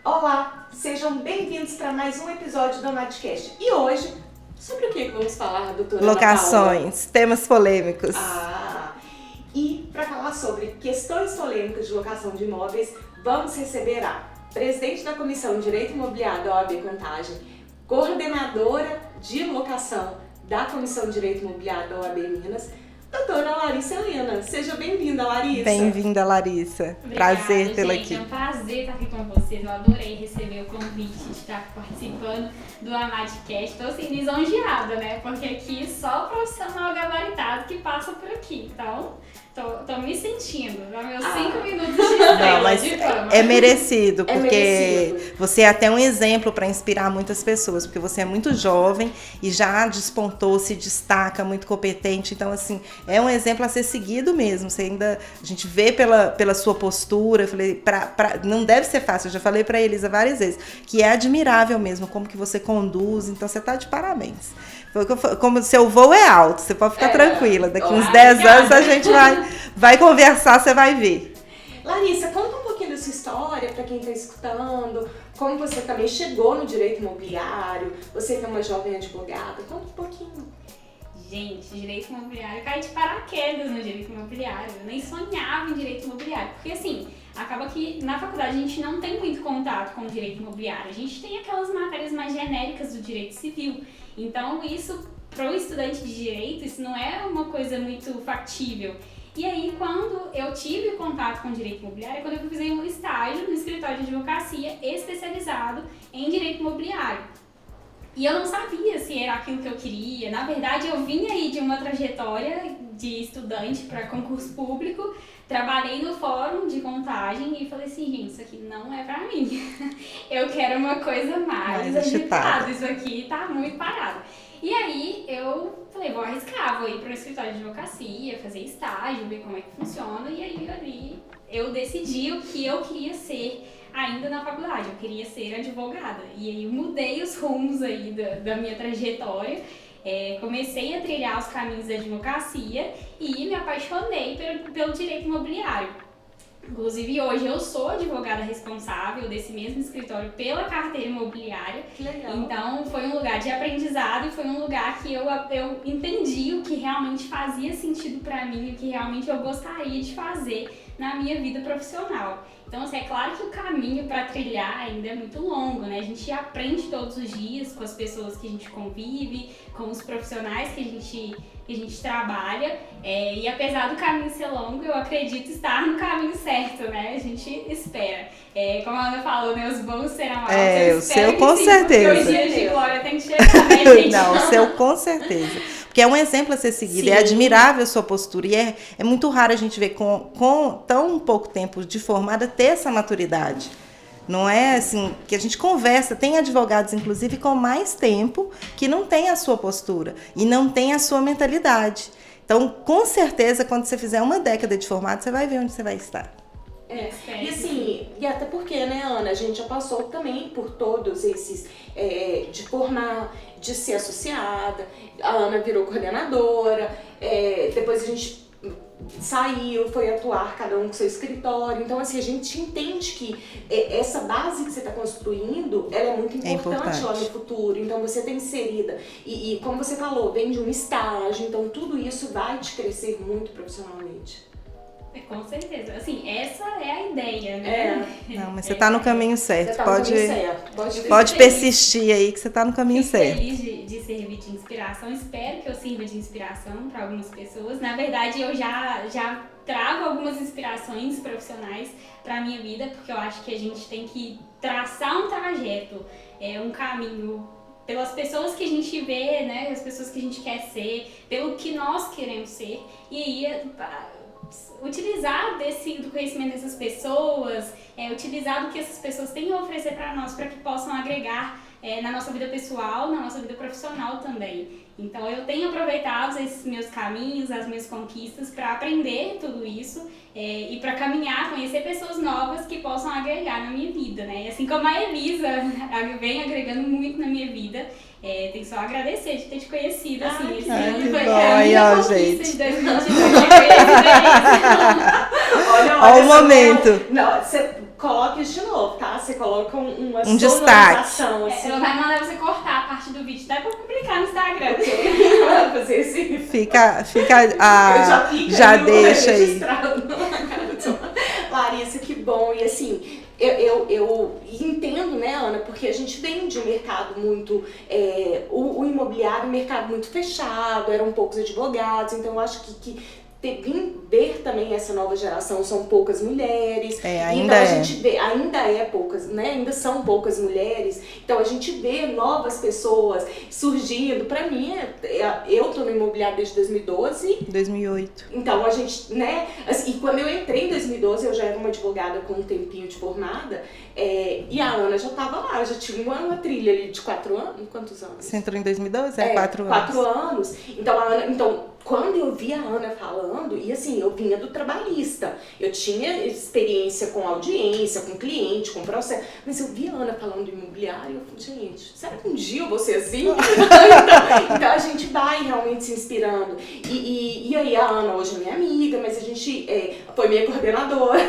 Olá, sejam bem-vindos para mais um episódio do Amadcast. E hoje, sobre o que vamos falar, doutora Locações, temas polêmicos. E para falar sobre questões polêmicas de locação de imóveis, vamos receber a presidente da Comissão de Direito Imobiliário da OAB Contagem, coordenadora de locação da Comissão de Direito Imobiliário da OAB Minas, doutora Larissa Helena. Seja bem-vinda, Larissa. Bem-vinda, Larissa. Obrigada, prazer tê-la gente. aqui. É um prazer estar aqui com vocês. Eu adorei receber o convite de estar participando do Amadcast. Estou assim, lisonjeada, né? Porque aqui só profissional gabaritado que passa por aqui. Então, tô me sentindo. Meus 5 minutos de estrela, Não, mas de fama. é merecido, É porque merecido. você é até um exemplo para inspirar muitas pessoas, porque você é muito jovem e já despontou, se destaca, muito competente. Então, assim, é um exemplo a ser seguido mesmo. Você ainda, a gente vê pela sua postura, eu falei, não deve ser fácil, eu já falei para Elisa várias vezes, que é admirável mesmo como que você conduz, então você tá de parabéns. Como seu voo é alto, você pode ficar tranquila, daqui uns 10 anos a gente vai conversar, você vai ver. Larissa, conta um pouquinho da sua história para quem está escutando, como você também chegou no direito imobiliário, você que é uma jovem advogada, conta um pouquinho. Gente, direito imobiliário, eu caí de paraquedas no direito imobiliário. Eu nem sonhava em direito imobiliário. Porque assim, acaba que na faculdade a gente não tem muito contato com o direito imobiliário. A gente tem aquelas matérias mais genéricas do direito civil. Então isso, para o estudante de direito, isso não é uma coisa muito factível. E aí, quando eu tive contato com o direito imobiliário, quando eu fiz um estágio no escritório de advocacia especializado em direito imobiliário. E eu não sabia se era aquilo que eu queria. Na verdade, eu vinha aí de uma trajetória de estudante para concurso público, trabalhei no fórum de contagem e falei assim, gente, isso aqui não é pra mim. Eu quero uma coisa mais agitada, isso aqui tá muito parado. E aí eu falei, vou arriscar, vou ir para o escritório de advocacia, fazer estágio, ver como é que funciona. E aí ali eu decidi o que eu queria ser ainda na faculdade, eu queria ser advogada. E aí eu mudei os rumos aí da minha trajetória, comecei a trilhar os caminhos da advocacia e me apaixonei pelo direito imobiliário. Inclusive, hoje eu sou advogada responsável desse mesmo escritório pela carteira imobiliária. Que legal. Então, foi um lugar de aprendizado e foi um lugar que eu entendi o que realmente fazia sentido para mim, o que realmente eu gostaria de fazer na minha vida profissional. Então, assim, é claro que o caminho para trilhar ainda é muito longo, né? A gente aprende todos os dias com as pessoas que a gente convive, com os profissionais que a gente trabalha, e apesar do caminho ser longo, eu acredito estar no caminho certo, né? A gente espera. Como a Ana falou, né? Os bons serão altos. Eu o seu que com sim, certeza. porque os dias de glória tem que chegar, né, gente? Não, o seu com certeza. Porque é um exemplo a ser seguido, Sim. É admirável a sua postura. E é muito raro a gente ver com tão pouco tempo de formada ter essa maturidade. Não é assim, que a gente conversa, tem advogados, inclusive, com mais tempo, que não tem a sua postura e não tem a sua mentalidade. Então, com certeza, quando você fizer uma década de formado, você vai ver onde você vai estar. E assim, e até porque, né, Ana, a gente já passou também por todos esses, de formar, de ser associada, a Ana virou coordenadora, depois a gente saiu, foi atuar cada um com seu escritório. Então, assim, a gente entende que essa base que você está construindo, ela é muito importante lá no futuro. Então, você está inserida. E como você falou, vem de um estágio. Então, tudo isso vai te crescer muito profissionalmente. Com certeza. Assim, essa é a ideia, né? Não, mas você está no caminho certo. Você tá no caminho certo. Pode persistir aí que você está no caminho certo. Fico feliz de servir de inspiração. Espero que eu sirva de inspiração para algumas pessoas. Na verdade, eu já trago algumas inspirações profissionais para a minha vida, porque eu acho que a gente tem que traçar um trajeto, um caminho pelas pessoas que a gente vê, né? As pessoas que a gente quer ser, pelo que nós queremos ser. E aí, utilizar do conhecimento dessas pessoas, utilizar do que essas pessoas têm a oferecer para nós, para que possam agregar na nossa vida pessoal, na nossa vida profissional também. Então eu tenho aproveitado esses meus caminhos, as minhas conquistas para aprender tudo isso e para caminhar, conhecer pessoas novas que possam agregar na minha vida, né? Assim como a Elisa vem agregando muito na minha vida, tenho só a agradecer de ter te conhecido, assim, esse ano foi a minha conquista de 2022. Olha o momento. Não, coloque isso de novo, tá? Você coloca uma destaque. Assim. Ela vai mandar você cortar a parte do vídeo, dá pra publicar no Instagram. Fazer esse... Fica já deixa aí. Larissa, que bom. E assim, eu entendo, né, Ana, porque a gente vem de um mercado muito... o imobiliário, um mercado muito fechado, eram poucos advogados, então eu acho que ver também essa nova geração, são poucas mulheres, ainda então a gente vê, ainda são poucas mulheres, então a gente vê novas pessoas surgindo. Pra mim, eu tô no imobiliário desde 2008. Então a gente, né, assim, e quando eu entrei em 2012, eu já era uma advogada com um tempinho de formada, e a Ana já tava lá, já tinha uma trilha ali de 4 anos, quantos anos? Você entrou em 2012? 4 anos. 4 anos. Então, quando eu vi a Ana falando, e assim, eu vinha do trabalhista, eu tinha experiência com audiência, com cliente, com processo, mas eu vi a Ana falando do imobiliário e eu falei, gente, será que um dia eu vou ser assim? então a gente vai realmente se inspirando. E aí a Ana hoje é minha amiga, mas a gente foi minha coordenadora,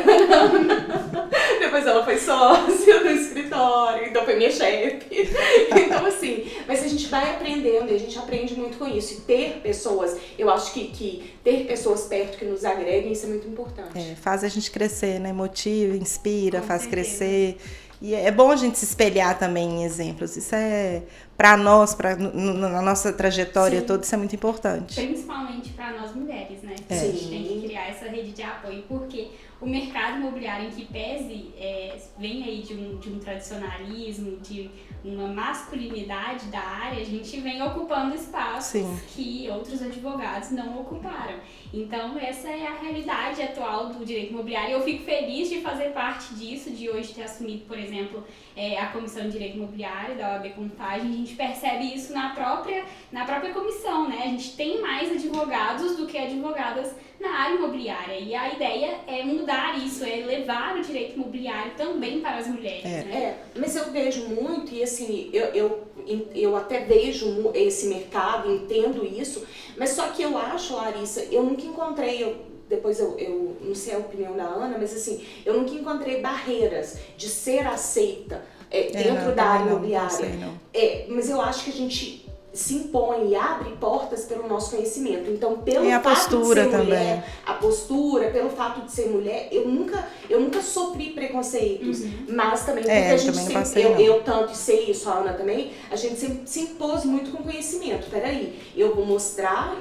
depois ela foi sócia do escritório, então foi minha chefe. Então assim, mas a gente vai aprendendo e a gente aprende muito com isso. E ter pessoas, eu acho que ter pessoas perto que nos agreguem, isso é muito importante. Faz a gente crescer, né? Motiva, inspira, faz certeza. Crescer. E é bom a gente se espelhar também em exemplos. Isso para nós, na nossa trajetória toda, isso é muito importante. Principalmente para nós mulheres, né? A Sim. gente tem que criar essa rede de apoio, porque o mercado imobiliário, em que pese, vem aí de um tradicionalismo, de uma masculinidade da área, a gente vem ocupando espaços que outros advogados não ocuparam. Então, essa é a realidade atual do direito imobiliário. Eu fico feliz de fazer parte disso, de hoje ter assumido, por exemplo, a Comissão de Direito Imobiliário da OAB Contagem. A gente percebe isso na própria comissão, né? A gente tem mais advogados do que advogadas na área imobiliária. E a ideia é mudar isso, é levar o direito imobiliário também para as mulheres, né? Mas eu vejo muito, e assim, eu até vejo esse mercado, entendo isso, mas só que eu acho, Larissa, eu nunca encontrei, depois eu não sei a opinião da Ana, mas assim, eu nunca encontrei barreiras de ser aceita dentro da área imobiliária. Mas eu acho que a gente se impõe e abre portas pelo nosso conhecimento. Então, pelo fato de ser mulher, a postura, pelo fato de ser mulher, eu nunca sofri preconceitos, mas também porque a gente sempre, eu tanto sei isso, a Ana também, a gente sempre se impôs muito com conhecimento. Peraí, eu vou mostrar,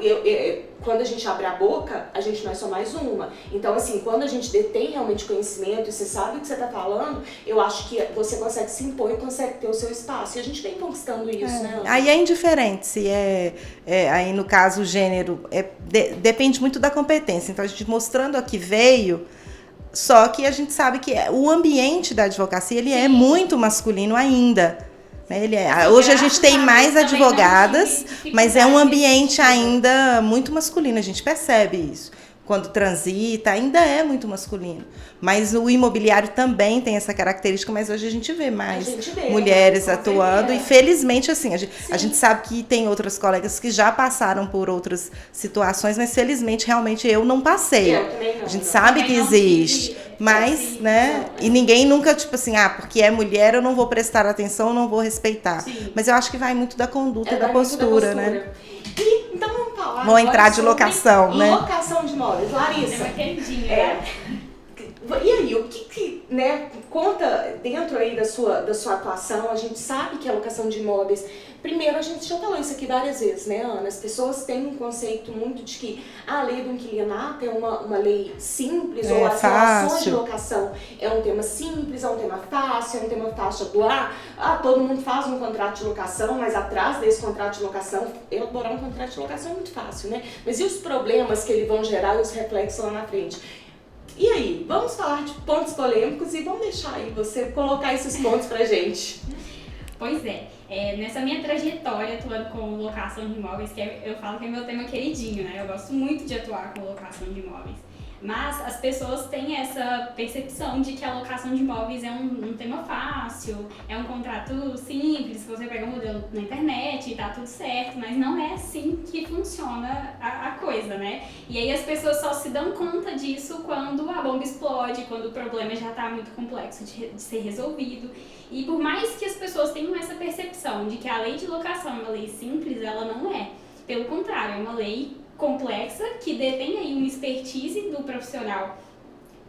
quando a gente abre a boca, a gente não é só mais uma. Então, assim, quando a gente detém realmente conhecimento e você sabe o que você está falando, eu acho que você consegue se impor e consegue ter o seu espaço. E a gente vem conquistando isso, né, Ana? Aí é indiferente se aí no caso o gênero, depende muito da competência. Então, a gente mostrando a que veio, só que a gente sabe que o ambiente da advocacia, ele é muito masculino ainda. Hoje a gente tem mais advogadas, mas é um ambiente ainda muito masculino, a gente percebe isso. Quando transita, ainda é muito masculino. Mas o imobiliário também tem essa característica, mas hoje a gente vê mais mulheres atuando. E felizmente, assim, a gente sabe que tem outras colegas que já passaram por outras situações, mas felizmente, realmente, eu não passei. Eu também não. A gente sabe que existe, mas, né? E ninguém nunca, tipo assim, porque é mulher, eu não vou prestar atenção, eu não vou respeitar. Sim. Mas eu acho que vai muito da conduta e da postura, né? E, então vamos falar. Vamos entrar de locação, né? Locação de imóveis. Larissa. É uma queridinha, E aí, o que né, conta dentro aí da sua atuação? A gente sabe que a locação de imóveis, primeiro, a gente já falou isso aqui várias vezes, né, Ana? As pessoas têm um conceito muito de que a lei do inquilinato é uma lei simples, ou as relações de locação é um tema simples, é um tema fácil, é um tema fácil de atuar. Todo mundo faz um contrato de locação, mas atrás desse contrato de locação, elaborar um contrato de locação é muito fácil, né? Mas e os problemas que eles vão gerar e os reflexos lá na frente? E aí, vamos falar de pontos polêmicos e vamos deixar aí você colocar esses pontos pra gente. Pois nessa minha trajetória atuando com locação de imóveis, que eu falo que é meu tema queridinho, né? Eu gosto muito de atuar com locação de imóveis. Mas as pessoas têm essa percepção de que a locação de imóveis é um tema fácil, é um contrato simples, que você pega um modelo na internet e tá tudo certo, mas não é assim que funciona a coisa, né? E aí as pessoas só se dão conta disso quando a bomba explode, quando o problema já tá muito complexo de ser resolvido. E por mais que as pessoas tenham essa percepção de que a lei de locação é uma lei simples, ela não é. Pelo contrário, é uma lei complexa, que detém aí uma expertise do profissional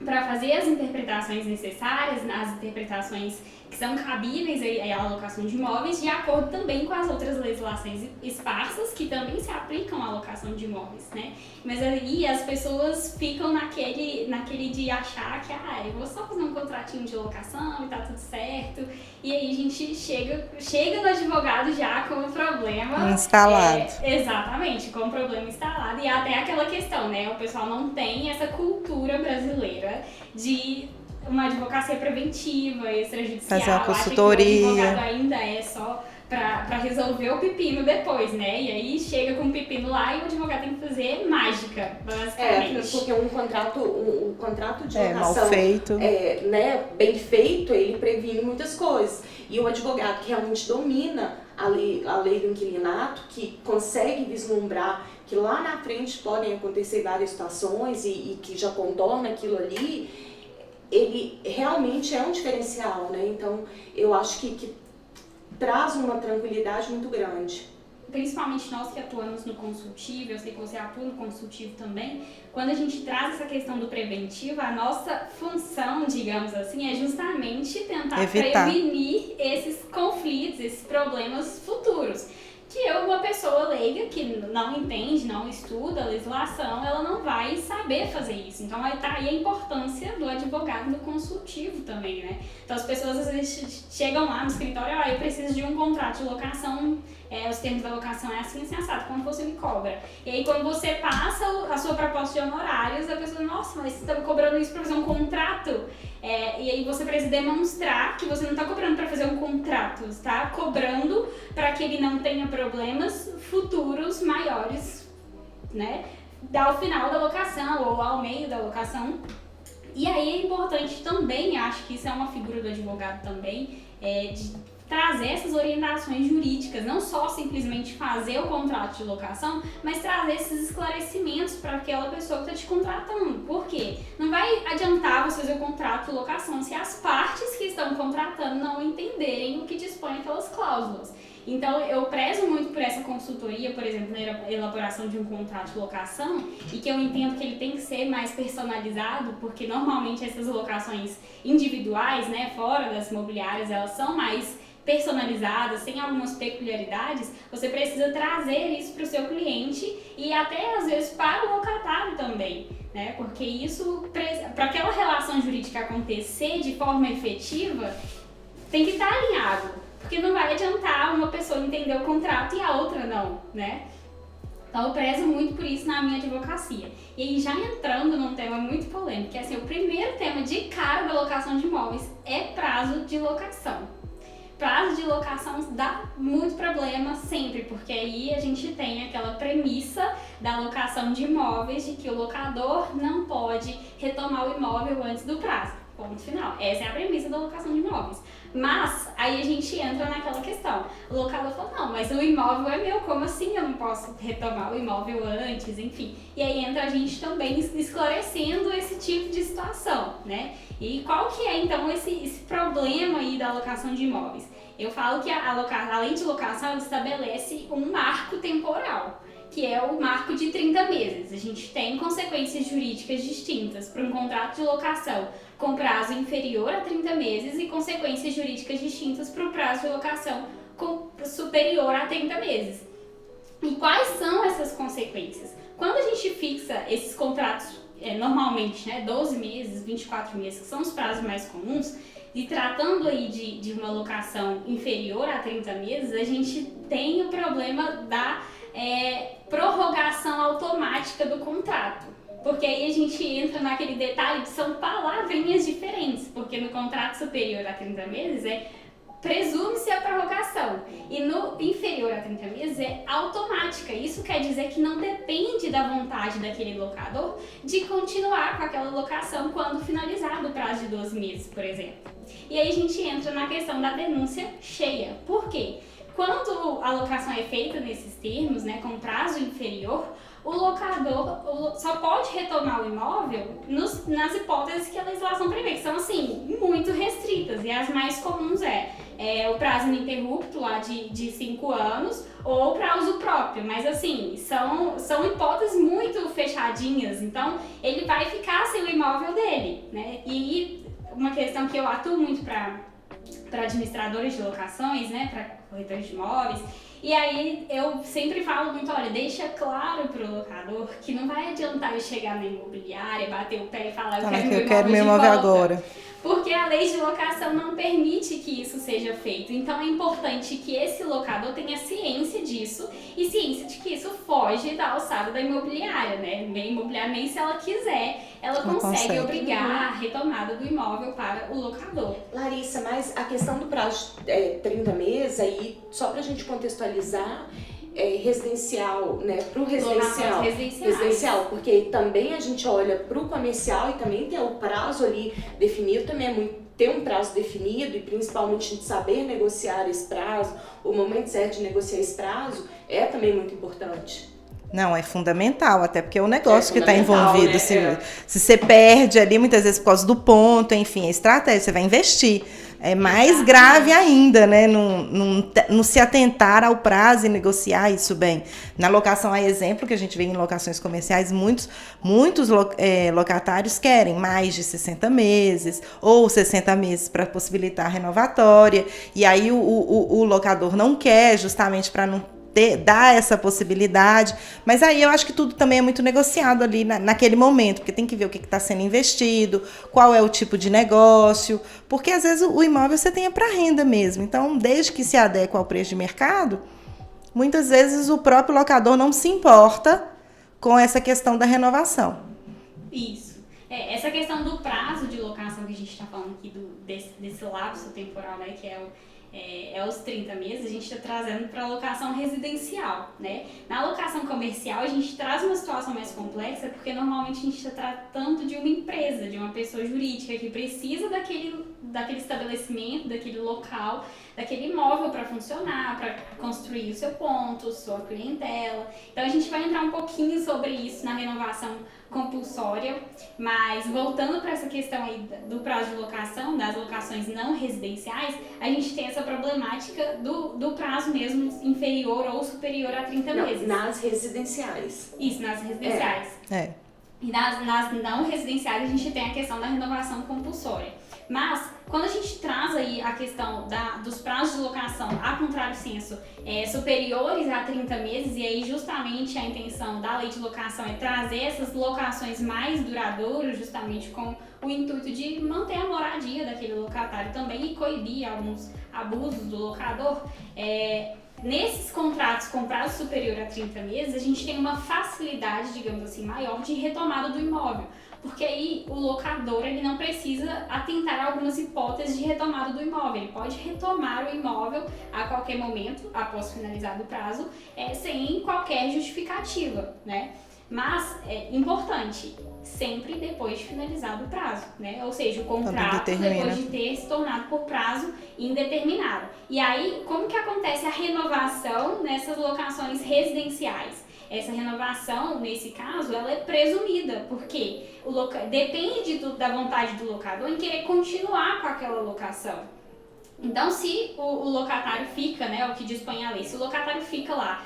para fazer as interpretações necessárias, as interpretações que são cabíveis à alocação de imóveis, de acordo também com as outras legislações esparsas que também se aplicam à alocação de imóveis, né? Mas aí as pessoas ficam naquele de achar que, eu vou só fazer um contratinho de locação e tá tudo certo, e aí a gente chega no advogado já com o problema instalado. Exatamente, com o problema instalado, e até aquela questão, né? O pessoal não tem essa cultura brasileira de uma advocacia preventiva, extrajudicial. Fazer uma consultoria. Acha que o advogado ainda é só pra resolver o pepino depois, né? E aí chega com o pepino lá e o advogado tem que fazer mágica, basicamente. Porque um contrato de locação mal feito, né, bem feito, ele previne muitas coisas. E o advogado que realmente domina a lei do inquilinato, que consegue vislumbrar que lá na frente podem acontecer várias situações e que já contorna aquilo ali, ele realmente é um diferencial, né? Então, eu acho que traz uma tranquilidade muito grande. Principalmente nós que atuamos no consultivo, eu sei que você atua no consultivo também, quando a gente traz essa questão do preventivo, a nossa função, digamos assim, é justamente tentar prevenir esses conflitos, esses problemas futuros. Que uma pessoa leiga que não entende, não estuda a legislação, ela não vai saber fazer isso. Então aí tá aí a importância do advogado no consultivo também, né? Então as pessoas às vezes chegam lá no escritório, eu preciso de um contrato de locação, os termos da locação é assim, assado, quando você me cobra. E aí quando você passa a sua proposta de honorários, a pessoa, nossa, mas você tá me cobrando isso pra fazer um contrato? E aí você precisa demonstrar que você não está cobrando para fazer um contrato, você está cobrando para que ele não tenha problemas futuros maiores, né, ao final da locação ou ao meio da locação. E aí é importante também, acho que isso é uma figura do advogado também, de trazer essas orientações jurídicas, não só simplesmente fazer o contrato de locação, mas trazer esses esclarecimentos para aquela pessoa que está te contratando. Por quê? Não vai adiantar você fazer o contrato de locação se as partes que estão contratando não entenderem o que dispõe aquelas cláusulas. Então, eu prezo muito por essa consultoria, por exemplo, na elaboração de um contrato de locação, e que eu entendo que ele tem que ser mais personalizado, porque normalmente essas locações individuais, né, fora das imobiliárias, elas são mais personalizadas, tem algumas peculiaridades, você precisa trazer isso para o seu cliente e até às vezes para o locatário também, né? Porque isso, para aquela relação jurídica acontecer de forma efetiva, tem que estar alinhado, porque não vai adiantar uma pessoa entender o contrato e a outra não, né? Então eu prezo muito por isso na minha advocacia. E aí já entrando num tema muito polêmico, que é assim, o primeiro tema de cara da locação de imóveis é prazo de locação. Prazo de locação dá muito problema sempre, porque aí a gente tem aquela premissa da locação de imóveis de que o locador não pode retomar o imóvel antes do prazo. Ponto final. Essa é a premissa da locação de imóveis. Mas aí a gente entra naquela questão. O locador fala, não, mas o imóvel é meu, como assim eu não posso retomar o imóvel antes, enfim. E aí entra a gente também esclarecendo esse tipo de situação, né? E qual que é então esse problema aí da locação de imóveis? Eu falo que a lei de locação estabelece um marco temporal, que é o marco de 30 meses. A gente tem consequências jurídicas distintas para um contrato de locação com prazo inferior a 30 meses e consequências jurídicas distintas para o prazo de locação superior a 30 meses. E quais são essas consequências? Quando a gente fixa esses contratos, normalmente, né, 12 meses, 24 meses, que são os prazos mais comuns, e tratando aí de uma locação inferior a 30 meses, a gente tem o problema da prorrogação automática do contrato. Porque aí a gente entra naquele detalhe de são palavrinhas diferentes, porque no contrato superior a 30 meses presume-se a prorrogação. E no inferior a 30 meses é automática. Isso quer dizer que não depende da vontade daquele locador de continuar com aquela locação quando finalizado o prazo de 12 meses, por exemplo. E aí a gente entra na questão da denúncia cheia. Por quê? Quando a locação é feita nesses termos, né, com prazo inferior, o locador só pode retomar o imóvel nas hipóteses que a legislação prevê, que são, assim, muito restritas. E as mais comuns é o prazo ininterrupto lá de 5 anos ou para uso próprio. Mas, assim, são hipóteses muito fechadinhas. Então, ele vai ficar sem o imóvel dele, né? E uma questão que eu atuo muito para administradores de locações, né, para corretores de imóveis. E aí eu sempre falo muito, olha, deixa claro pro locador que não vai adiantar eu chegar na imobiliária, bater o pé e falar, eu quero meu imóvel agora. Porque a lei de locação não permite que isso seja feito. Então é importante que esse locador tenha ciência disso e ciência de que isso foge da alçada da imobiliária, né? A imobiliária, nem se ela quiser, ela consegue obrigar a retomada do imóvel para o locador. Larissa, mas a questão do prazo de 30 meses, aí, só pra gente contextualizar, residencial, né, pro residencial, porque também a gente olha pro comercial e também tem o prazo ali definido, também é muito ter um prazo definido e principalmente de saber negociar esse prazo, o momento certo de negociar esse prazo é também muito importante. Não, é fundamental, até porque é o negócio que está envolvido. Né? Se você perde ali, muitas vezes por causa do ponto, enfim, a estratégia, você vai investir. É mais grave ainda, né? Não se atentar ao prazo e negociar isso bem. Na locação, há exemplo que a gente vê em locações comerciais, muitos locatários querem mais de 60 meses ou 60 meses para possibilitar a renovatória. E aí o locador não quer, justamente para não dar essa possibilidade, mas aí eu acho que tudo também é muito negociado ali naquele momento, porque tem que ver o que está sendo investido, qual é o tipo de negócio, porque às vezes o imóvel você tem para renda mesmo, então desde que se adequa ao preço de mercado, muitas vezes o próprio locador não se importa com essa questão da renovação. Isso. Essa questão do prazo de locação que a gente está falando aqui, desse lapso temporal, né, que é os 30 meses, a gente está trazendo para a locação residencial, né? Na locação comercial, a gente traz uma situação mais complexa, porque normalmente a gente está tratando de uma empresa, de uma pessoa jurídica que precisa daquele estabelecimento, daquele local, daquele imóvel para funcionar, para construir o seu ponto, sua clientela. Então a gente vai entrar um pouquinho sobre isso na renovação compulsória, mas voltando para essa questão aí do prazo de locação, das locações não residenciais, a gente tem essa problemática do prazo mesmo inferior ou superior a 30 meses. Nas residenciais. Isso, nas residenciais. E nas não residenciais a gente tem a questão da renovação compulsória. Mas, quando a gente traz aí a questão dos prazos de locação, a contrário senso, superiores a 30 meses, e aí justamente a intenção da lei de locação é trazer essas locações mais duradouras, justamente com o intuito de manter a moradia daquele locatário também e coibir alguns abusos do locador. Nesses contratos com prazo superior a 30 meses, a gente tem uma facilidade, digamos assim, maior de retomada do imóvel. Porque aí o locador ele não precisa atentar a algumas hipóteses de retomada do imóvel. Ele pode retomar o imóvel a qualquer momento, após finalizado o prazo, sem qualquer justificativa, né? Mas é importante, sempre depois de finalizado o prazo, né? Ou seja, o contrato depois de ter se tornado por prazo indeterminado. E aí, como que acontece a renovação nessas locações residenciais? Essa renovação, nesse caso, ela é presumida, porque depende da vontade do locador em querer continuar com aquela locação. Então, se o locatário fica, né, o que dispõe a lei, se o locatário fica lá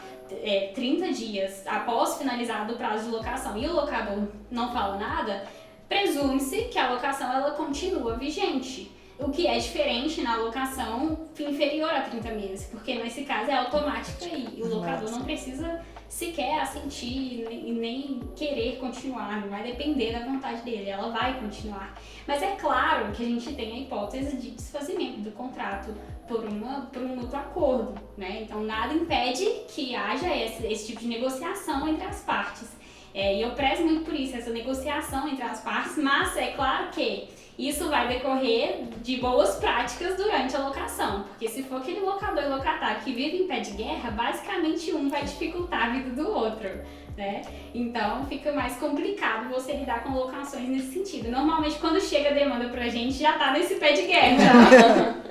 30 dias após finalizado o prazo de locação e o locador não fala nada, presume-se que a locação ela continua vigente. O que é diferente na locação inferior a 30 meses, porque nesse caso é automática e o locador não precisa sequer assentir e nem querer continuar, não vai depender da vontade dele, ela vai continuar. Mas é claro que a gente tem a hipótese de desfazimento do contrato por um mútuo acordo, né? Então nada impede que haja esse tipo de negociação entre as partes. E eu prezo muito por isso, essa negociação entre as partes, mas é claro que Isso vai decorrer de boas práticas durante a locação, porque se for aquele locador e locatário que vive em pé de guerra, basicamente um vai dificultar a vida do outro, né? Então fica mais complicado você lidar com locações nesse sentido. Normalmente quando chega a demanda pra gente já tá nesse pé de guerra.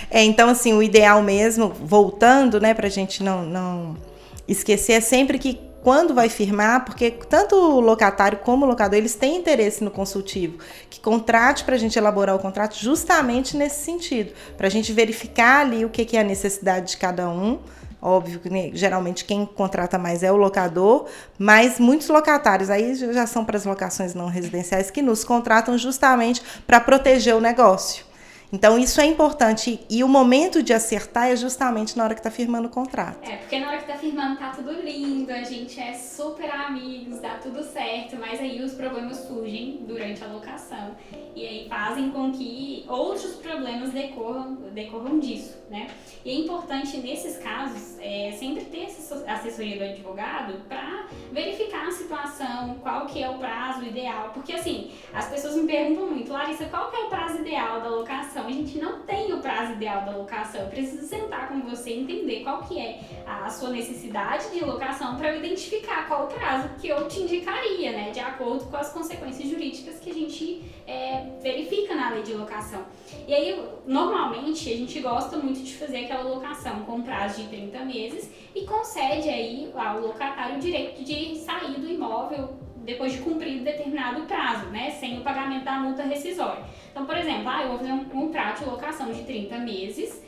Então assim, o ideal mesmo, voltando, né, pra gente não esquecer, é sempre que quando vai firmar, porque tanto o locatário como o locador, eles têm interesse no consultivo, que contrate para a gente elaborar o contrato justamente nesse sentido, para a gente verificar ali o que é a necessidade de cada um. Óbvio que geralmente quem contrata mais é o locador, mas muitos locatários aí já são para as locações não residenciais que nos contratam justamente para proteger o negócio. Então, isso é importante. E o momento de acertar é justamente na hora que está firmando o contrato. Porque na hora que tá firmando tá tudo lindo, a gente é super amigos, dá tudo certo, mas aí os problemas surgem durante a locação. E aí fazem com que outros problemas decorram disso, né? E é importante, nesses casos, sempre ter essa assessoria do advogado para verificar a situação, qual que é o prazo ideal. Porque, assim, as pessoas me perguntam muito, Larissa, qual que é o prazo ideal da locação? A gente não tem o prazo ideal da locação. Eu preciso sentar com você e entender qual que é a sua necessidade de locação para eu identificar qual o prazo que eu te indicaria, né? De acordo com as consequências jurídicas que a gente verifica na lei de locação. E aí, normalmente, a gente gosta muito de fazer aquela locação com prazo de 30 meses e concede aí ao locatário o direito de sair do imóvel depois de cumprir determinado prazo, né, sem o pagamento da multa rescisória. Então, por exemplo, eu vou fazer um contrato de locação de 30 meses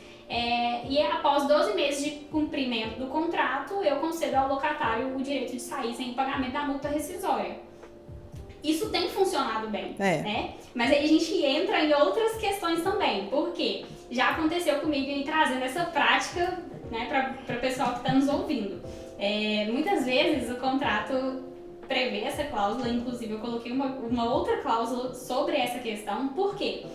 e após 12 meses de cumprimento do contrato, eu concedo ao locatário o direito de sair sem o pagamento da multa rescisória. Isso tem funcionado bem, né? Mas aí a gente entra em outras questões também, porque já aconteceu comigo em trazendo essa prática, né, para o pessoal que está nos ouvindo. Muitas vezes o contrato prevê essa cláusula, inclusive eu coloquei uma outra cláusula sobre essa questão, porque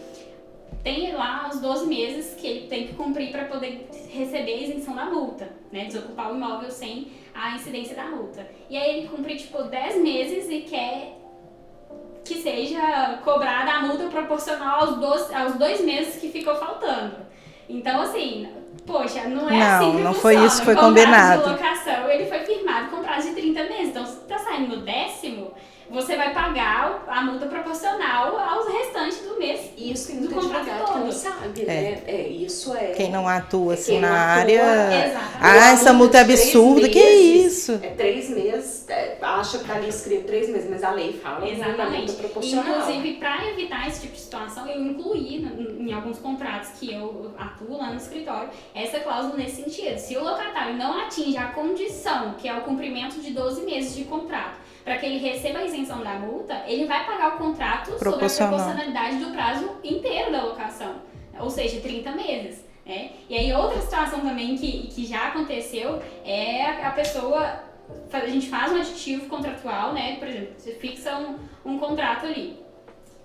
tem lá os 12 meses que ele tem que cumprir para poder receber a isenção da multa, né, desocupar o imóvel sem a incidência da multa. E aí ele cumpre 10 meses e quer que seja cobrada a multa proporcional aos 2 meses que ficou faltando. Então, assim, poxa, não é assim que não funciona. foi isso que foi combinado. combinado. O contrato de locação, ele foi firmado com prazo de 30 meses. Então, se tá saindo no 10º, você vai pagar a multa proporcional aos restantes do mês. Isso tem do muito contrato advogado que todo. não sabe, né? Isso é... Quem não atua assim Quem na não atua, área... exatamente. essa multa é de 3 absurda, que meses, isso? 3 meses, acha que tá ali escrito 3 meses, mas a lei fala da multa proporcional. Inclusive, para evitar esse tipo de situação, eu incluí em alguns contratos que eu atuo lá no escritório, essa cláusula nesse sentido. Se o locatário não atinge a condição, que é o cumprimento de 12 meses de contrato, para que ele receba a isenção da multa, ele vai pagar o contrato sobre a proporcionalidade do prazo inteiro da locação, ou seja, 30 meses. Né? E aí outra situação também que já aconteceu é a pessoa, a gente faz um aditivo contratual, né? Por exemplo, você fixa um contrato ali.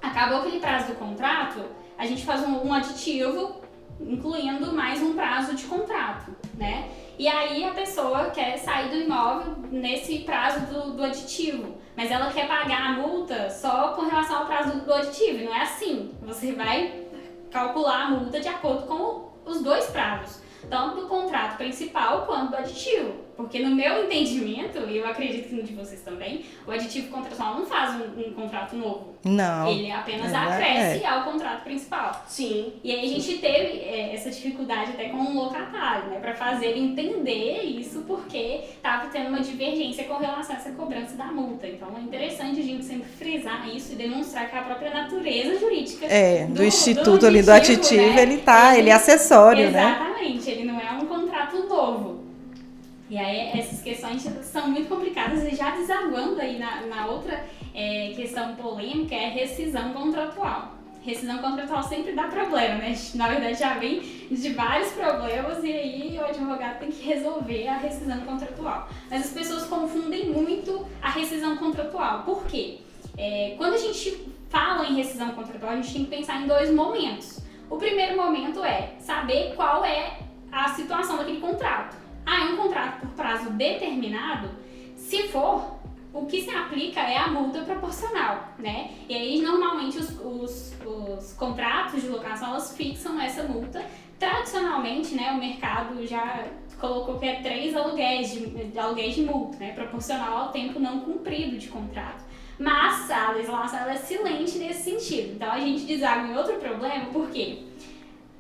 Acabou aquele prazo do contrato, a gente faz um aditivo incluindo mais um prazo de contrato, né? E aí a pessoa quer sair do imóvel nesse prazo do aditivo, mas ela quer pagar a multa só com relação ao prazo do aditivo. Não é assim. Você vai calcular a multa de acordo com os 2 prazos, tanto do contrato principal quanto do aditivo. Porque no meu entendimento, e eu acredito que no de vocês também, o aditivo contratual não faz um contrato novo. Não. Ele apenas acresce ao contrato principal. Sim. E aí a gente teve essa dificuldade até com um locatário, né? Pra fazer ele entender isso, porque estava tendo uma divergência com relação a essa cobrança da multa. Então é interessante a gente sempre frisar isso e demonstrar que a própria natureza jurídica do instituto ali do aditivo, né? ele é acessório, né? Exatamente, ele não é um contrato novo. E aí essas questões são muito complicadas e já desaguando aí na outra questão polêmica é a rescisão contratual. Rescisão contratual sempre dá problema, né? Na verdade já vem de vários problemas e aí o advogado tem que resolver a rescisão contratual. Mas as pessoas confundem muito a rescisão contratual. Por quê? Quando a gente fala em rescisão contratual, a gente tem que pensar em 2 momentos. O primeiro momento é saber qual é a situação daquele contrato. É um contrato por prazo determinado? Se for, o que se aplica é a multa proporcional, né? E aí, normalmente, os contratos de locação, elas fixam essa multa. Tradicionalmente, né, o mercado já colocou que é 3 aluguéis de multa, né, proporcional ao tempo não cumprido de contrato. Mas a legislação ela é silente nesse sentido. Então, a gente deságua em outro problema, por quê?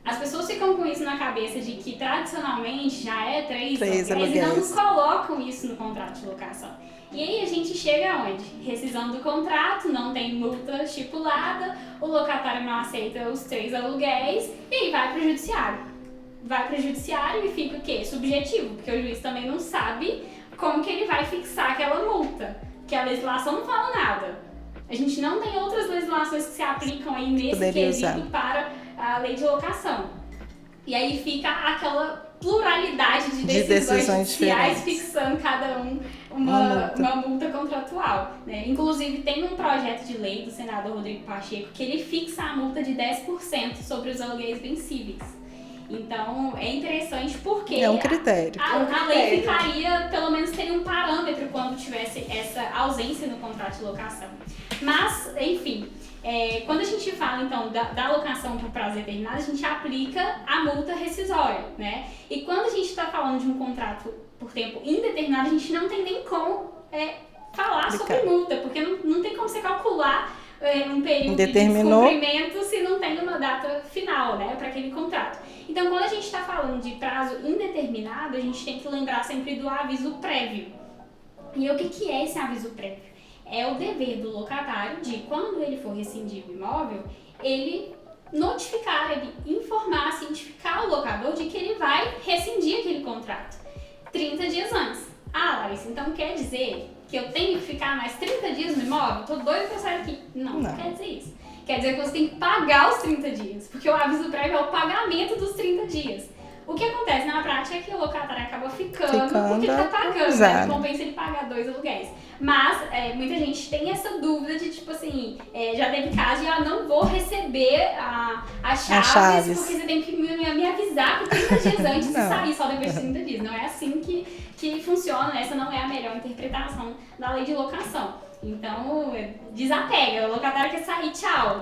As pessoas ficam com isso na cabeça de que tradicionalmente já é 3 aluguéis e não colocam isso no contrato de locação. E aí a gente chega aonde? Rescisão do contrato, não tem multa estipulada, o locatário não aceita os 3 aluguéis e aí vai para o judiciário. Vai para o judiciário e fica o quê? Subjetivo, porque o juiz também não sabe como que ele vai fixar aquela multa, porque a legislação não fala nada. A gente não tem outras legislações que se aplicam aí nesse quesito para a lei de locação. E aí fica aquela pluralidade de decisões judiciais fixando cada uma multa contratual, né? Inclusive tem um projeto de lei do senador Rodrigo Pacheco que ele fixa a multa de 10% sobre os aluguéis vencíveis. Então é interessante porque é um critério. A lei ficaria, pelo menos teria um parâmetro quando tivesse essa ausência no contrato de locação. Mas, enfim, quando a gente fala então da locação por prazo determinado, a gente aplica a multa rescisória, né? E quando a gente está falando de um contrato por tempo indeterminado, a gente não tem nem como falar sobre multa, porque não tem como você calcular um período de descumprimento se não tem uma data final, né, para aquele contrato. Então, quando a gente está falando de prazo indeterminado, a gente tem que lembrar sempre do aviso prévio. E o que é esse aviso prévio? É o dever do locatário de, quando ele for rescindir o imóvel, ele notificar, ele informar, cientificar o locador de que ele vai rescindir aquele contrato 30 dias antes. Ah, Larissa, então quer dizer que eu tenho que ficar mais 30 dias no imóvel? Tô doida pra sair daqui. Não quer dizer isso. Quer dizer que você tem que pagar os 30 dias, porque o aviso prévio é o pagamento dos 30 dias. O que acontece na prática é que o locatário acaba ficando porque ele tá pagando, né? Compensa ele pagar 2 aluguéis. Mas muita gente tem essa dúvida de, tipo assim, já teve caso de não vou receber as chaves porque você tem que me avisar por 30 dias antes de sair, só depois de 30 dias. Não é assim que funciona, essa não é a melhor interpretação da lei de locação. Então, desapega, o locatário quer sair, tchau.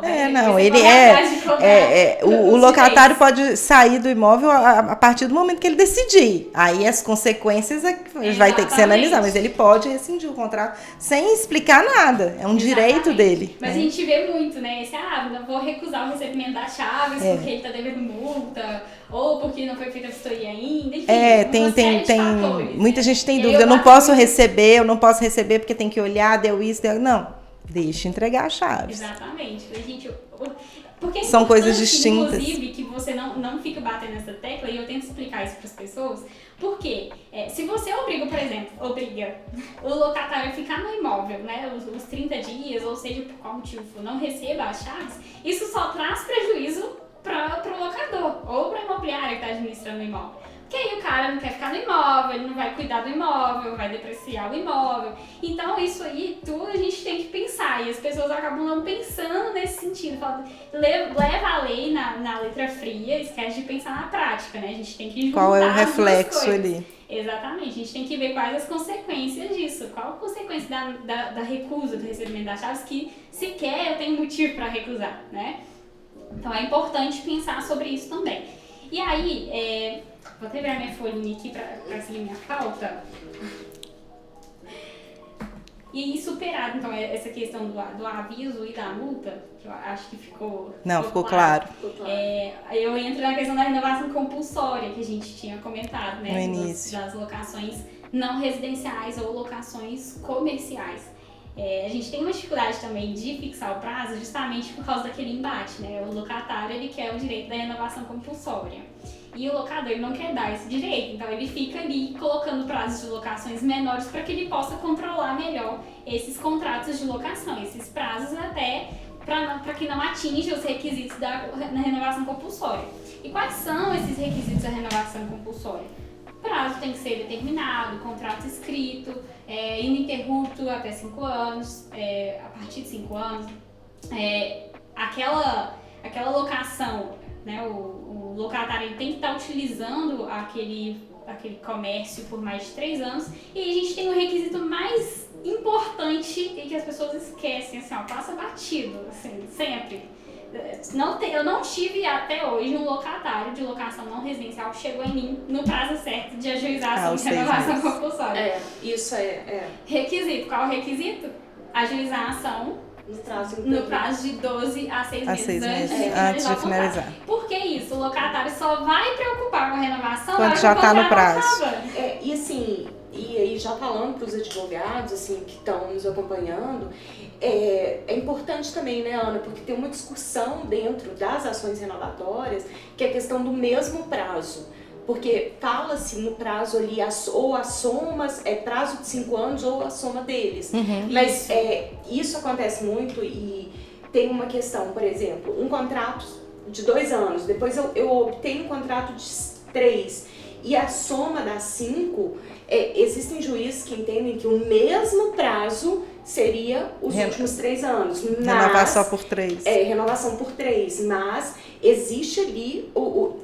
O locatário pode sair do imóvel a partir do momento que ele decidir. Aí as consequências vai ter que ser analisadas, mas ele pode rescindir o contrato sem explicar nada. É um direito dele. Mas a gente vê muito, né? Não vou recusar o recebimento das chaves porque ele tá devendo multa, ou porque não foi feita a vistoria ainda, enfim. Tem muita gente tem dúvida. Eu não posso receber porque tem que olhar, não, deixa entregar a chave. Exatamente. Porque são coisas distintas. Inclusive, que você não fica batendo nessa tecla, e eu tento explicar isso para as pessoas, porque se você obriga o locatário a ficar no imóvel, né, os 30 dias, ou seja, por qual motivo for, não receba as chaves, isso só traz prejuízo para o locador, ou para a imobiliária que está administrando o imóvel. Porque aí o cara não quer ficar no imóvel, ele não vai cuidar do imóvel, vai depreciar o imóvel. Então isso aí, tudo a gente tem que pensar. E as pessoas acabam não pensando nesse sentido. Leva a lei na letra fria, esquece de pensar na prática, né? A gente tem que juntar qual é o reflexo ali. Exatamente, a gente tem que ver quais as consequências disso. Qual a consequência da recusa do recebimento das chaves que sequer eu tenho motivo para recusar, né? Então é importante pensar sobre isso também. E aí, vou até virar minha folhinha aqui para seguir minha pauta. E aí, superado, então, essa questão do aviso e da multa, que eu acho que ficou claro. Eu entro na questão da renovação compulsória, que a gente tinha comentado, né? No início. Das locações não residenciais ou locações comerciais. A gente tem uma dificuldade também de fixar o prazo justamente por causa daquele embate, né? O locatário, ele quer o direito da renovação compulsória. E o locador, ele não quer dar esse direito. Então, ele fica ali colocando prazos de locações menores para que ele possa controlar melhor esses contratos de locação, esses prazos até para que não atinja os requisitos da renovação compulsória. E quais são esses requisitos da renovação compulsória? O prazo tem que ser determinado, contrato escrito, ininterrupto até 5 anos, a partir de 5 anos. Aquela locação, né, o locatário ele tem que estar utilizando aquele comércio por mais de 3 anos. E aí a gente tem um requisito mais importante e que as pessoas esquecem, assim, ó, passa batido, assim, sempre. Eu não tive até hoje um locatário de locação não residencial que chegou em mim no prazo certo de ajuização de renovação compulsória. Isso é. Requisito. Qual o requisito? Ajuizar a ação no prazo de 12 a 6 meses antes de finalizar. Por que isso? O locatário só vai preocupar com a renovação quando já está no prazo. E assim, e aí já falando para os advogados assim, que estão nos acompanhando, é importante também, né, Ana, porque tem uma discussão dentro das ações renovatórias que é a questão do mesmo prazo. Porque fala-se no prazo ali, ou as somas, prazo de 5 anos ou a soma deles. Mas isso acontece muito e tem uma questão, por exemplo, um contrato de 2 anos, depois eu obtenho um contrato de 3 e a soma das 5, existem juízes que entendem que o mesmo prazo seria os últimos 3 anos. Renovar só por 3. Renovação por 3, mas existe ali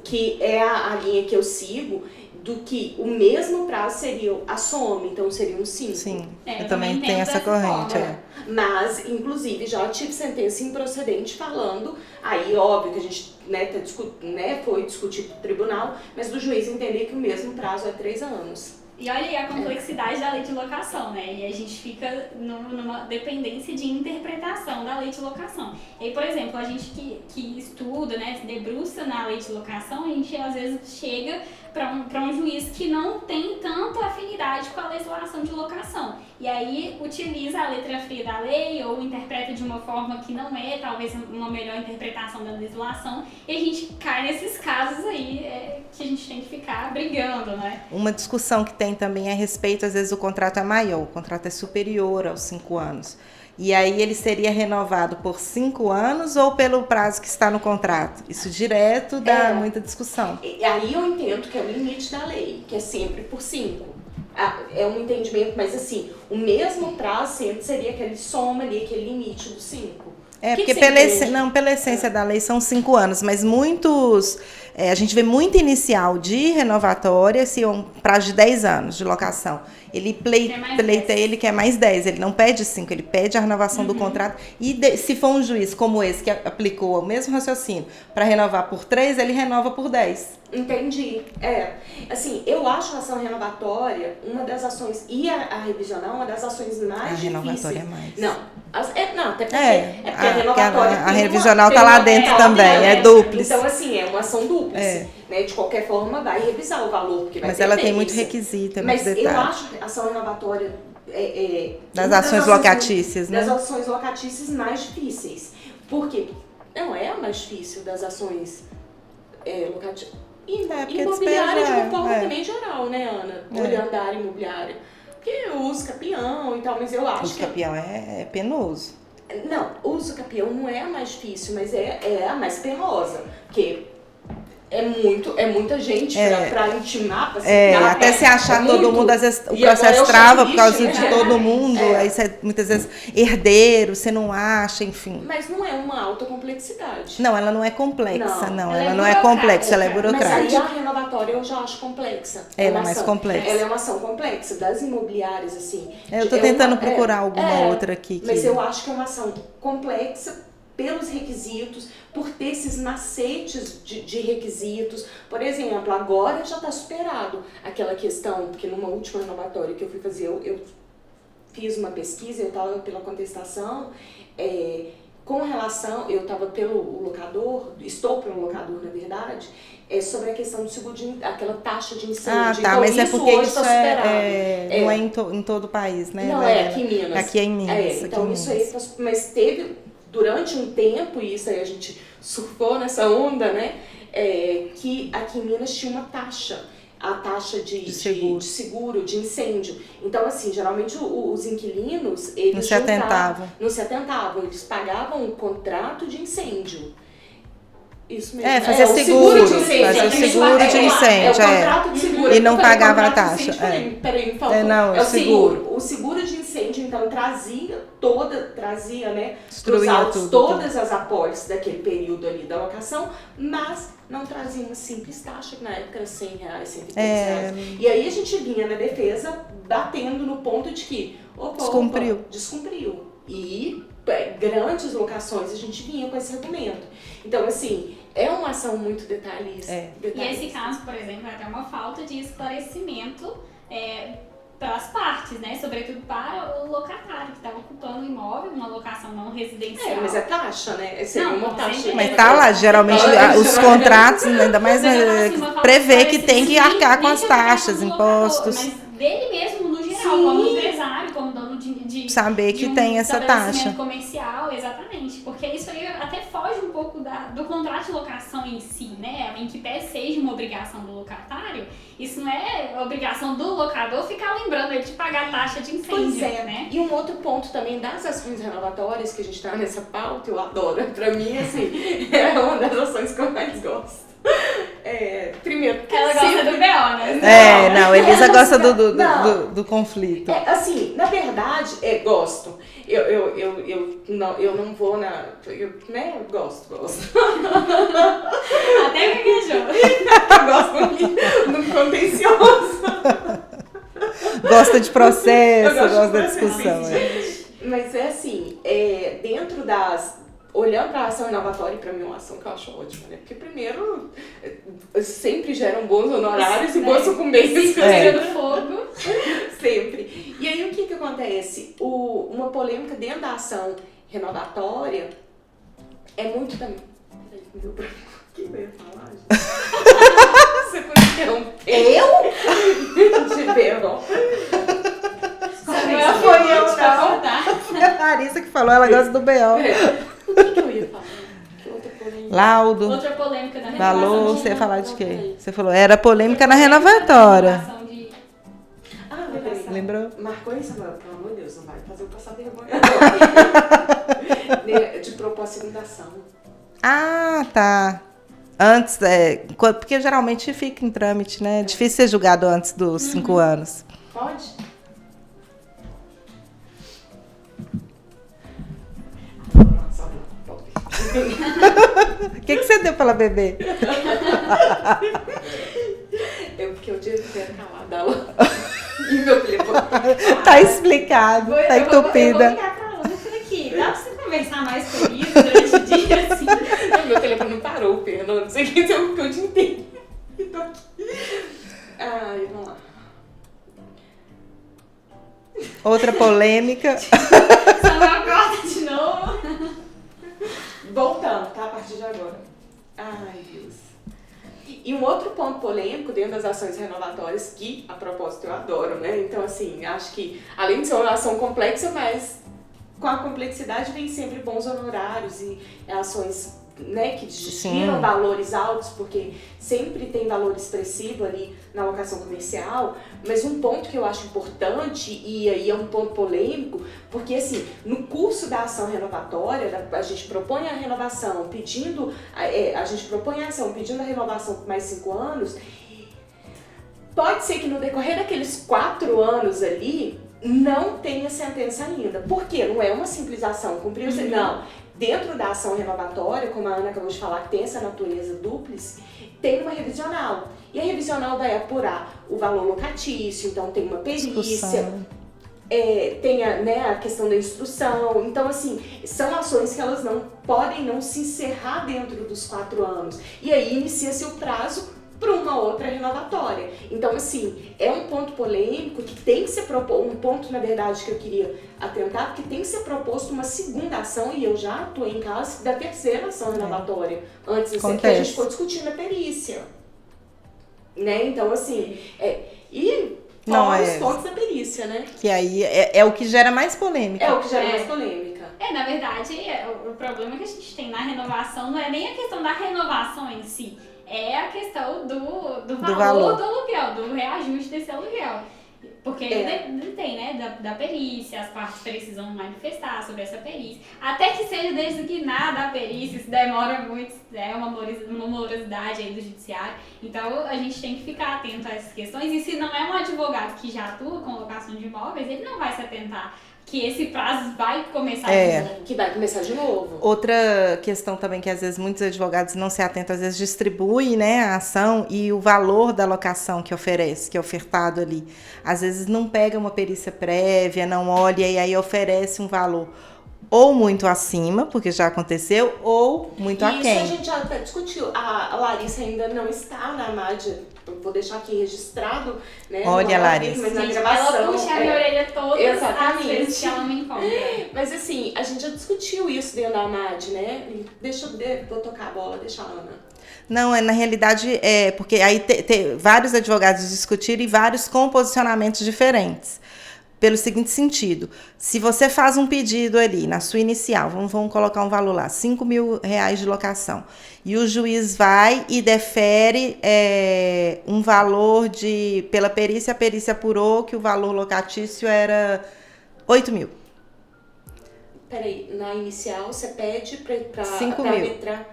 que é a linha que eu sigo, do que o mesmo prazo seria a soma, então seriam 5. Sim, eu também tenho essa corrente. Mas, inclusive, já tive sentença improcedente falando, aí óbvio que a gente foi discutido no tribunal, mas do juiz entender que o mesmo prazo é 3 anos. E olha aí a complexidade da lei de locação, né? E a gente fica numa dependência de interpretação da lei de locação. E aí, por exemplo, a gente que estuda, né, se debruça na lei de locação, a gente às vezes chega para um juiz que não tem tanta afinidade com a legislação de locação. E aí utiliza a letra fria da lei ou interpreta de uma forma que não é, talvez, uma melhor interpretação da legislação. E a gente cai nesses casos aí que a gente tem que ficar brigando, né? Uma discussão que tem também é a respeito, às vezes o contrato é maior, o contrato é superior aos 5 anos. E aí ele seria renovado por 5 anos ou pelo prazo que está no contrato? Isso direto dá muita discussão. E aí eu entendo que é o limite da lei, que é sempre por 5. É um entendimento, mas assim, o mesmo prazo sempre seria aquele soma ali, aquele limite dos 5. Porque pela essência da lei são 5 anos, mas muitos... a gente vê muito inicial de renovatória, se é um prazo de 10 anos de locação. Ele pleita, ele quer mais 10, ele não pede 5, ele pede a renovação do contrato. E se for um juiz como esse, que aplicou o mesmo raciocínio, para renovar por 3, ele renova por 10. Entendi. Assim, eu acho a ação renovatória uma das ações, e a revisional uma das ações mais difíceis. A renovatória é mais. Não, até porque a renovatória... A revisional está lá dentro também, é dúplice. Então, assim, é uma ação dúplice. Né? De qualquer forma, vai revisar o valor, porque vai Mas ter ela tem muito requisito, muito detalhe. Mas eu acho a ação renovatória das ações locatícias, né? Das ações locatícias mais difíceis. Por quê? Não é a mais difícil das ações locatícias. Imobiliária de uma forma também geral, né, Ana? Olhando a área imobiliária. Porque o uso capião e tal, mas eu acho que... O uso capião é penoso. Não, o uso capião não é a mais difícil, mas é a mais penosa. Porque é muita gente pra intimar, pra se até se achar todo mundo, às vezes o processo trava por causa de todo mundo, aí você, muitas vezes, herdeiro, você não acha, enfim. Mas não é uma alta complexidade. Não, ela não é complexa, ela não é complexa, ela é burocrática. Mas aí a renovatória eu já acho complexa. Ela é mais complexa. Ela é uma ação complexa, das imobiliárias, assim. Eu tô tentando procurar alguma outra aqui. Mas eu acho que é uma ação complexa, pelos requisitos, por ter esses macetes de requisitos. Por exemplo, agora já está superado aquela questão, porque numa última renovatória que eu fui fazer, eu fiz uma pesquisa, eu estava pela contestação, com relação, eu estava pelo locador, estou pelo locador, na verdade, sobre a questão do seguro, aquela taxa de incêndio. Então, mas é porque isso não é em todo o país, né? Não, aqui em Minas. Aqui é em Minas. Então, isso aí, mas teve... Durante um tempo, e isso aí a gente surfou nessa onda, né? Que aqui em Minas tinha uma taxa, a taxa de seguro, de incêndio. Então, assim, geralmente os inquilinos, eles não se atentavam, eles pagavam um contrato de incêndio. Isso mesmo. Fazer seguro de incêndio. Fazer o seguro de incêndio, o contrato de seguro. E não pagava a taxa. Peraí, me faltou. Não, é o seguro. O seguro de incêndio, então, trazia trazia, né, os Destruía autos tudo. todas as apólices daquele período ali da locação, mas não trazia uma simples taxa, que na época era R$100, R$120. E aí a gente vinha na defesa batendo no ponto de que descumpriu. E grandes locações a gente vinha com esse argumento. Então, assim, é uma ação muito detalhista. E esse caso, por exemplo, é até uma falta de esclarecimento para as partes, né? Sobretudo para o locatário que estava ocupando o imóvel, uma locação não residencial. Mas é taxa, né? Seria uma taxa. Mas tá lá, geralmente os contratos, ainda mais prevê que tem que arcar com as taxas, impostos. Mas dele mesmo, no geral, como empresário, como dono de saber que tem essa taxa comercial, exatamente, porque isso aí até foge um pouco do contrato de locação em si, né? Em que pé seja uma obrigação do locatário, isso não é obrigação do locador ficar lembrando ele de pagar a taxa de incêndio, né? E um outro ponto também das ações renovatórias, que a gente tá nessa pauta, eu adoro, pra mim, assim, é uma das ações que eu mais gosto. Primeiro, porque ela gosta do BO, né? Não, Elisa gosta do conflito. Assim, na verdade, gosto. Eu não vou na... né? Gosto. Até gaguejou. Eu gosto no contencioso. Gosta de processo, gosta da discussão. Mas é assim, dentro das... Olhando para a ação inovatória, para mim é uma ação que eu acho ótima, né? Porque, primeiro, sempre geram bons honorários e boas sucumbências. Fogo. Sempre. E aí, o que acontece? Uma polêmica dentro da ação renovatória é muito também... O que eu ia falar, gente? Você foi interromper. Eu? De verão. Não foi eu, tá? A Larissa que falou, ela gosta do BO. O que eu ia falar? Que outra polêmica? Laudo. Outra polêmica na renovação. Valor, você ia falar de quê? Você falou, era polêmica na renovatória. Beleza. Lembrou? Marcou isso? Não, pelo amor de Deus, não vai fazer eu passar vergonha. De propor a segunda ação. Ah, tá. Antes, porque geralmente fica em trâmite, né? É difícil ser julgado antes dos 5 anos. Pode? O que você deu pra ela beber? Porque o dia inteiro calada ela. E meu telefone. Tá explicado, tá entupida. Eu vou ligar pra ela, aqui, dá pra você conversar mais comigo durante o dia, assim? Meu telefone não parou, Fernando. Não sei o que eu o dia inteiro. Tô aqui. Ai, vamos lá. Outra polêmica. Samuel corta de novo. Voltando, tá? A partir de agora. Ai, Deus. E um outro ponto polêmico dentro das ações renovatórias, que, a propósito, eu adoro, né? Então, assim, acho que, além de ser uma ação complexa, mas com a complexidade vem sempre bons honorários e ações, né, que tiram valores altos, porque sempre tem valor expressivo ali na locação comercial, mas um ponto que eu acho importante, e aí é um ponto polêmico, porque assim, no curso da ação renovatória, a gente propõe a renovação pedindo, a gente propõe a ação pedindo a renovação por mais 5 anos, pode ser que no decorrer daqueles 4 anos ali, não tenha sentença ainda. Por quê? Não é uma simples ação, cumpriu, não. Dentro da ação renovatória, como a Ana acabou de falar, que tem essa natureza dúplice, tem uma revisional. E a revisional vai apurar o valor locatício, então tem uma perícia, tem a questão da instrução. Então, assim, são ações que elas não podem não se encerrar dentro dos 4 anos. E aí inicia-se o prazo para uma outra renovatória. Então, assim, é um ponto polêmico que tem que ser proposto, um ponto, na verdade, que eu queria atentar, porque tem que ser proposto uma segunda ação, e eu já atuei em casos da terceira ação renovatória, antes de ser que a gente for discutindo a perícia. Né? Então, assim, e fora os pontos da perícia, né? Que aí é o que gera mais polêmica. É o que gera mais polêmica. Na verdade, o problema que a gente tem na renovação não é nem a questão da renovação em si, é a questão do valor do aluguel, do reajuste desse aluguel. Porque tem, né, da perícia, as partes precisam manifestar sobre essa perícia. Até que seja designada a perícia, isso demora muito, é uma morosidade aí do judiciário. Então, a gente tem que ficar atento a essas questões. E se não é um advogado que já atua com locação de imóveis, ele não vai se atentar que esse prazo vai começar de novo. Que vai começar de novo. Outra questão também que às vezes muitos advogados não se atentam, às vezes distribui, né, a ação e o valor da locação que oferece, que é ofertado ali. Às vezes não pega uma perícia prévia, não olha e aí oferece um valor ou muito acima, porque já aconteceu, ou muito aquém. Isso a gente já até discutiu. A Larissa ainda não está na AMAD. Eu vou deixar aqui registrado, né? Olha, Larissa. Mas na Gente, gravação. ela puxa a minha orelha todas Exatamente. as vezes que ela me encontra. Mas assim, a gente já discutiu isso dentro da AMAD, né? Vou tocar a bola, deixa a Ana. Não, na realidade, porque aí vários advogados discutiram e vários com posicionamentos diferentes. Pelo seguinte sentido, se você faz um pedido ali na sua inicial, vamos colocar um valor lá, R$5.000 de locação, e o juiz vai e defere um valor pela perícia, a perícia apurou que o valor locatício era R$8.000. Peraí, na inicial você pede pra 5 mil. arbitrar.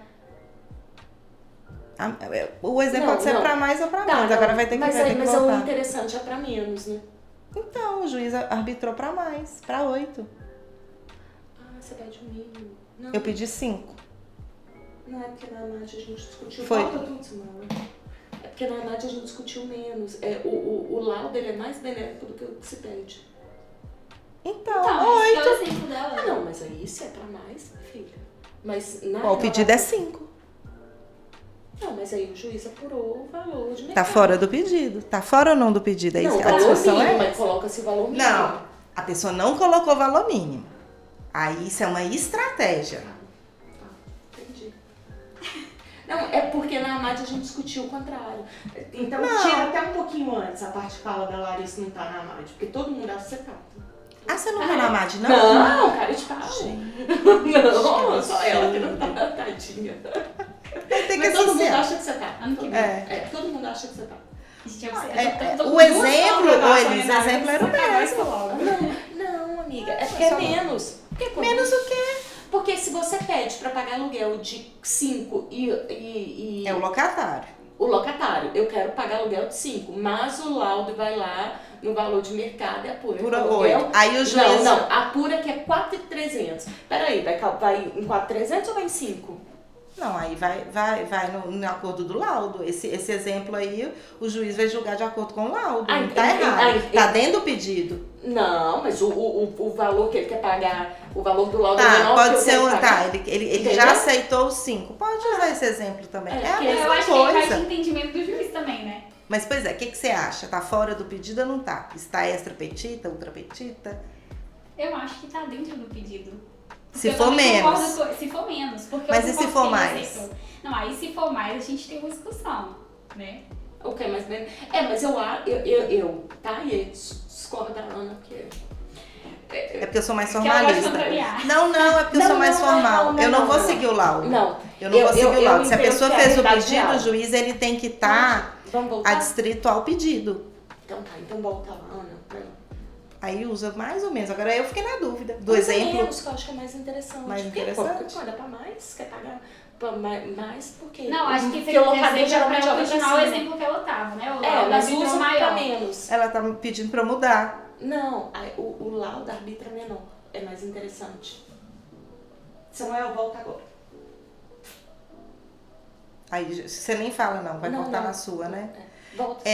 O exemplo pode ser para mais ou para menos, agora vai ter que mas voltar. o interessante é pra menos, né? Então, o juiz arbitrou para mais, para 8. Ah, você pede o mínimo. Não, Eu pedi 5. não é porque na AMAD a gente discutiu. Foi. Volta tudo, Simone. É porque na AMAD a gente discutiu menos. O laudo ele é mais benéfico do que o que se pede. Então, 8. esse é o exemplo dela. Ah, não, mas aí se é pra mais, filha. Mas na O pedido é 5. Não, mas aí o juiz apurou o valor de mercado. Tá fora do pedido. Tá fora ou não do pedido? Aí Não, o a valor discussão mínimo, é mas coloca-se o valor mínimo. Não, a pessoa não colocou valor mínimo. Aí isso é uma estratégia. Tá, entendi. Não, é porque na AMAD a gente discutiu o contrário. Então Não. tira até um pouquinho antes a parte que fala da Larissa não tá na AMAD, porque todo mundo acha que você tá. Ah, você não tá na AMAD, não? Não, cara de pau. Não, só ela que não gente. tá, tadinha. Vai ter que Mas todo mundo associar. acha que você tá. Ano que vem. Todo mundo acha que você tá. Gente, O exemplo, Elisa, o exemplo era o mesmo. Não, amiga, é porque é menos. Menos o quê? Porque se você pede pra pagar aluguel de 5 e É o locatário. o locatário, eu quero pagar aluguel de 5, mas o laudo vai lá no valor de mercado e apura. Por aluguel. 8. Aí o juiz... Não, apura que é 4.300. Peraí, vai em 4.300 ou vai em 5? Não, aí vai no acordo do laudo. Esse exemplo aí, o juiz vai julgar de acordo com o laudo. Não tá errado. Tá dentro do pedido. Não, mas o valor que ele quer pagar, o valor do laudo é Tá, menor pode que eu ser quero um. pagar. Tá, ele Entendeu? já aceitou os 5. Pode usar esse exemplo também. É a porque mesma Eu acho que aí vai de coisa. entendimento do juiz também, né? Mas, pois é, o que você acha? Tá fora do pedido ou não tá? Está extra petita, ultra petita? Eu acho que tá dentro do pedido. Se Eu for também menos. se for menos. Porque Mas eu e se concordo for com mais? você. Não, aí se for mais, a gente tem uma discussão, né? Ok, mas mas eu tá? E discordo da Ana, porque... É porque eu sou mais Porque ela gosta de formalista. contrariar. Não, é porque eu sou mais formal. Eu não vou seguir o laudo. Não. Eu não vou seguir o laudo. Se a entendo pessoa que é a fez o realidade pedido, real. o juiz ele tem que estar Vamos voltar? adstrito ao pedido. Então tá, então volta lá, Ana. Aí usa mais ou menos. Agora eu fiquei na dúvida do Mas exemplo. É menos, que eu acho que é mais interessante. Mais Porque, interessante? Porque quando é pra mais, quer pagar pra mais, porque... Não, acho que porque o locador seja geralmente pra joga pra continuar o cima. exemplo que ela tava, né? O É, mas árbitro usa pra maior. menos. Ela tá me pedindo pra mudar. Não, o laudo da arbitra é menor. É mais interessante. Samuel, volta agora. Aí você nem fala não, vai Não, cortar não. na sua, né? Volta.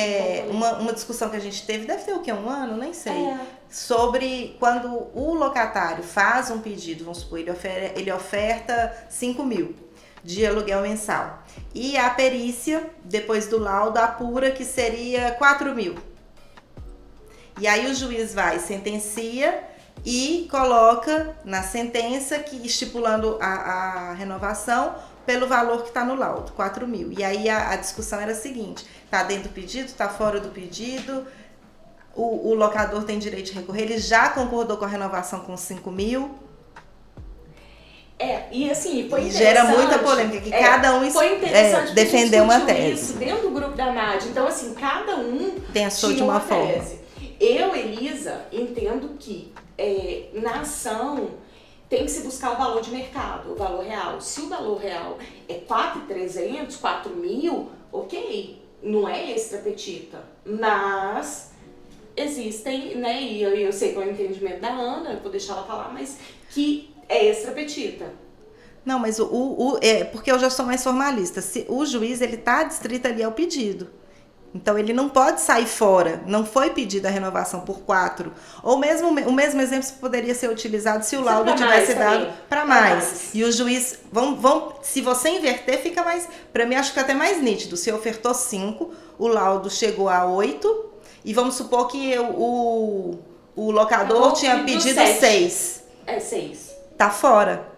Uma discussão que a gente teve, deve ter o quê? Um ano? Nem sei. É. Sobre quando o locatário faz um pedido, vamos supor, ele oferta 5 mil de aluguel mensal. E a perícia, depois do laudo, apura que seria 4 mil. E aí o juiz vai, sentencia e coloca na sentença que estipulando a renovação pelo valor que está no laudo, 4 mil. E aí a discussão era a seguinte, está dentro do pedido, está fora do pedido, o locador tem direito de recorrer, ele já concordou com a renovação com 5 mil. E assim, foi E interessante. gera muita polêmica, que cada um foi interessante defendeu uma discutiu tese. isso dentro do grupo da MAD. Então, assim, cada um Pensou de tinha uma forma. tese. Eu, Elisa, entendo que na ação tem que se buscar o valor de mercado, o valor real. Se o valor real é 4.300, 4 mil, ok, não é extra petita, mas existem, né, e eu sei que é o entendimento da Ana, eu vou deixar ela falar, mas que é extra petita. Não, mas porque eu já sou mais formalista. Se o juiz, ele tá adstrito ali ao pedido. Então, ele não pode sair fora. Não foi pedida a renovação por 4. Ou mesmo o mesmo exemplo poderia ser utilizado se o laudo tivesse dado para mais. E o juiz, se você inverter, fica mais... Para mim, acho que fica até mais nítido. Se ofertou 5, o laudo chegou a 8, e vamos supor que o locador tinha pedido 6. É 6. Tá fora.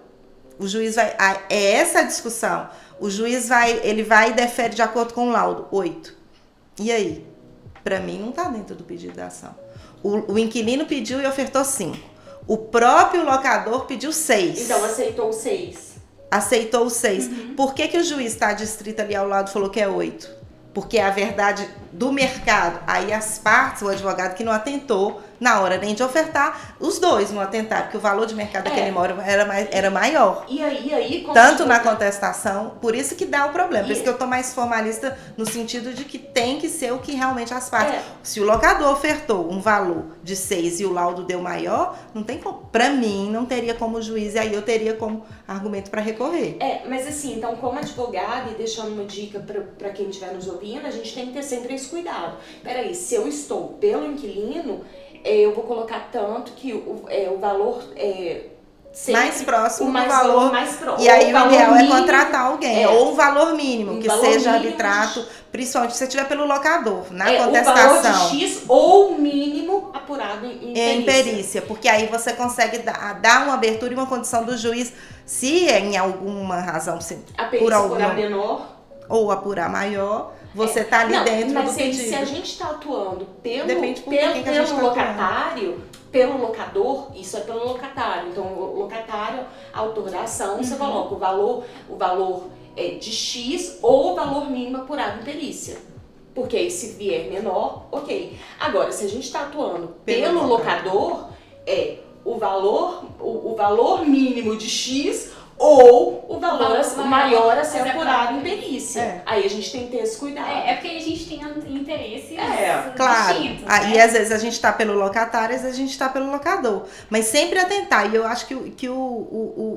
O juiz vai... É essa a discussão. O juiz vai e defere de acordo com o laudo. 8. E aí? Para mim, não está dentro do pedido da ação. O inquilino pediu e ofertou 5. O próprio locador pediu 6. Então, aceitou 6. Aceitou 6. Uhum. Por que o juiz está adstrito ali ao lado e falou que é 8? Porque é a verdade do mercado. Aí as partes, o advogado que não atentou, na hora nem de ofertar, os dois não atentaram, porque o valor de mercado daquele imóvel era maior. E aí tanto na contestação, por isso que dá o problema. Por isso que eu tô mais formalista no sentido de que tem que ser o que realmente as partes. Se o locador ofertou um valor de 6 e o laudo deu maior, não tem como. Pra mim, não teria como juiz, e aí eu teria como argumento para recorrer. Mas assim, então como advogada, e deixando uma dica para quem estiver nos ouvindo, a gente tem que ter sempre esse cuidado. Peraí, se eu estou pelo inquilino, eu vou colocar tanto que o valor mais próximo do valor. Mais próximo. E aí o ideal é contratar alguém, ou um valor mínimo, que seja arbitrato, principalmente se você estiver pelo locador, na contestação. O valor de X ou mínimo apurado em perícia. Porque aí você consegue dar uma abertura e uma condição do juiz, se em alguma razão, a perícia apurar menor ou apurar maior, você tá ali dentro do pedido. Se a gente está atuando pelo locatário, pelo locador, isso é pelo locatário. Então, o locatário, autor da ação, você coloca o valor de X ou o valor mínimo apurado em perícia. Porque aí, se vier menor, ok. Agora, se a gente está atuando pelo locador, o valor mínimo de X ou o valor maior a ser apurado em perícia. Aí a gente tem que ter esse cuidado. Porque a gente tem interesses claro. distintos. Né? E às vezes a gente está pelo locatário, às vezes a gente está pelo locador. Mas sempre atentar. E eu acho que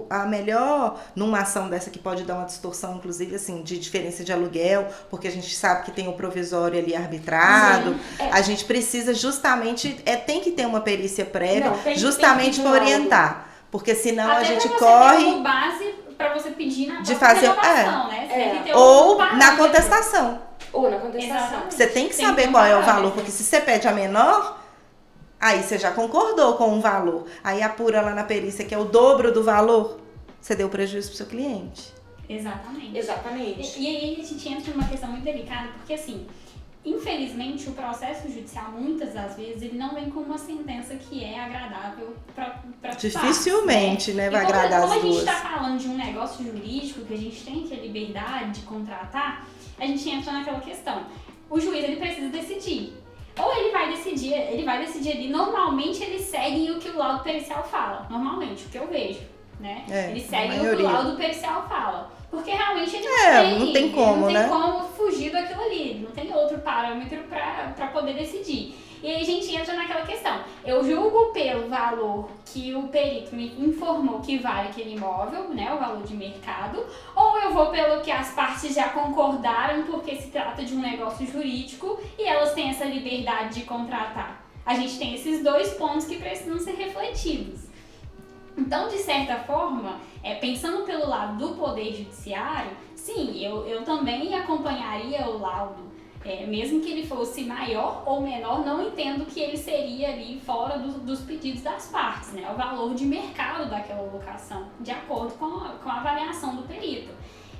a melhor, numa ação dessa que pode dar uma distorção, inclusive, assim, de diferença de aluguel, porque a gente sabe que tem o provisório ali arbitrado, a gente precisa justamente, tem que ter uma perícia prévia, justamente para orientar. Porque senão até a gente corre... Ter base para você pedir na de fazer, né? Ou na contestação. Ou na contestação. Exatamente. Você tem que saber qual é o valor, porque se você pede a menor, aí você já concordou com um valor. Aí apura lá na perícia que é o dobro do valor, você deu prejuízo pro seu cliente. Exatamente. Exatamente. E aí a gente entra numa questão muito delicada, porque assim, infelizmente, o processo judicial, muitas das vezes, ele não vem com uma sentença que é agradável para dificilmente, né, vai agradar as duas. Como a gente está falando de um negócio jurídico, que a gente tem que a liberdade de contratar, a gente entra naquela questão. O juiz, ele precisa decidir. Ou ele vai decidir ali, normalmente eles seguem o que o laudo pericial fala. Normalmente, o que eu vejo, né? Eles seguem o que o laudo pericial fala. Porque realmente ele não tem como, né? Não tem como fugir daquilo ali, não tem outro parâmetro para poder decidir. E aí a gente entra naquela questão. Eu julgo pelo valor que o perito me informou que vale aquele imóvel, né, o valor de mercado, ou eu vou pelo que as partes já concordaram porque se trata de um negócio jurídico e elas têm essa liberdade de contratar. A gente tem esses dois pontos que precisam ser refletidos. Então, de certa forma, pensando pelo lado do Poder Judiciário, sim, eu também acompanharia o laudo, mesmo que ele fosse maior ou menor, não entendo que ele seria ali fora dos pedidos das partes, né? O valor de mercado daquela locação, de acordo com a avaliação do perito.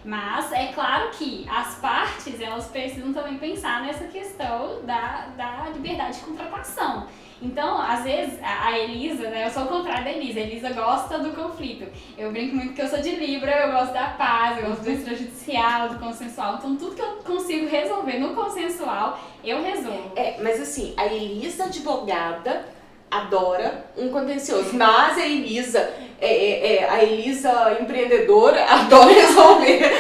Mas é claro que as partes, elas precisam também pensar nessa questão da liberdade de contratação. Então, às vezes, a Elisa, né, eu sou o contrário da Elisa. A Elisa gosta do conflito. Eu brinco muito que eu sou de Libra, eu gosto da paz, eu gosto do extrajudicial, do consensual. Então, tudo que eu consigo resolver no consensual, eu resolvo. Mas assim, a Elisa advogada adora um contencioso, mas a Elisa empreendedora adora resolver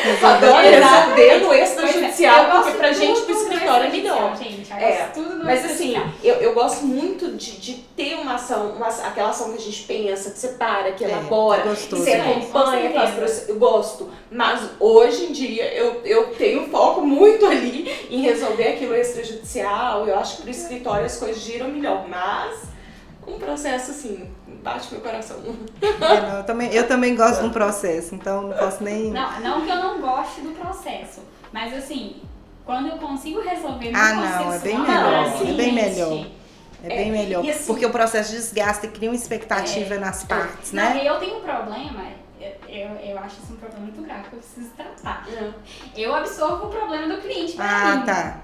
no extrajudicial, porque pra gente, pro escritório é melhor. Gente, tudo no mas assim, eu gosto muito de ter uma ação, aquela ação que a gente pensa, que separa, que elabora, que você acompanha, eu gosto. Mas hoje em dia eu tenho foco muito ali em resolver aquilo extrajudicial. Eu acho que pro escritório as coisas giram melhor, mas um processo assim, bate meu coração. Eu também gosto de um processo, então não posso nem... Não que eu não goste do processo, mas assim, quando eu consigo resolver no processo... É bem melhor, assim, é bem melhor. É bem melhor, assim, porque o processo desgasta e cria uma expectativa nas partes, né? Não, eu tenho um problema, eu acho isso um problema muito grave que eu preciso tratar. Eu absorvo o problema do cliente pra mim. Tá.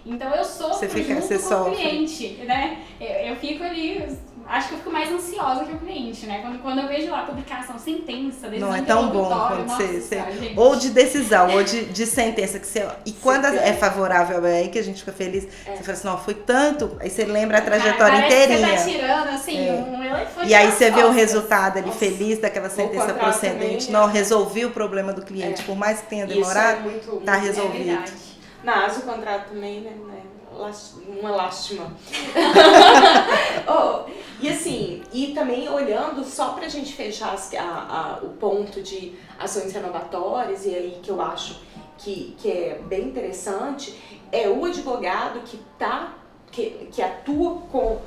Então eu sofro junto com o cliente, né? Eu fico ali, acho que eu fico mais ansiosa que o cliente, né? Quando eu vejo lá a publicação sentença, não é tão bom quando você ou de decisão, ou de sentença que você... E quando é favorável, é aí que a gente fica feliz. Você fala assim, não, foi tanto, aí você lembra a trajetória inteirinha. Você tá tirando, assim, um elefante. E aí você vê o resultado ali feliz daquela sentença procedente. Não, resolvi o problema do cliente, por mais que tenha demorado, tá resolvido. Mas o contrato também, né? Uma lástima. E assim, e também olhando, só pra gente fechar o ponto de ações renovatórias, e aí que eu acho que é bem interessante, é o advogado que atua com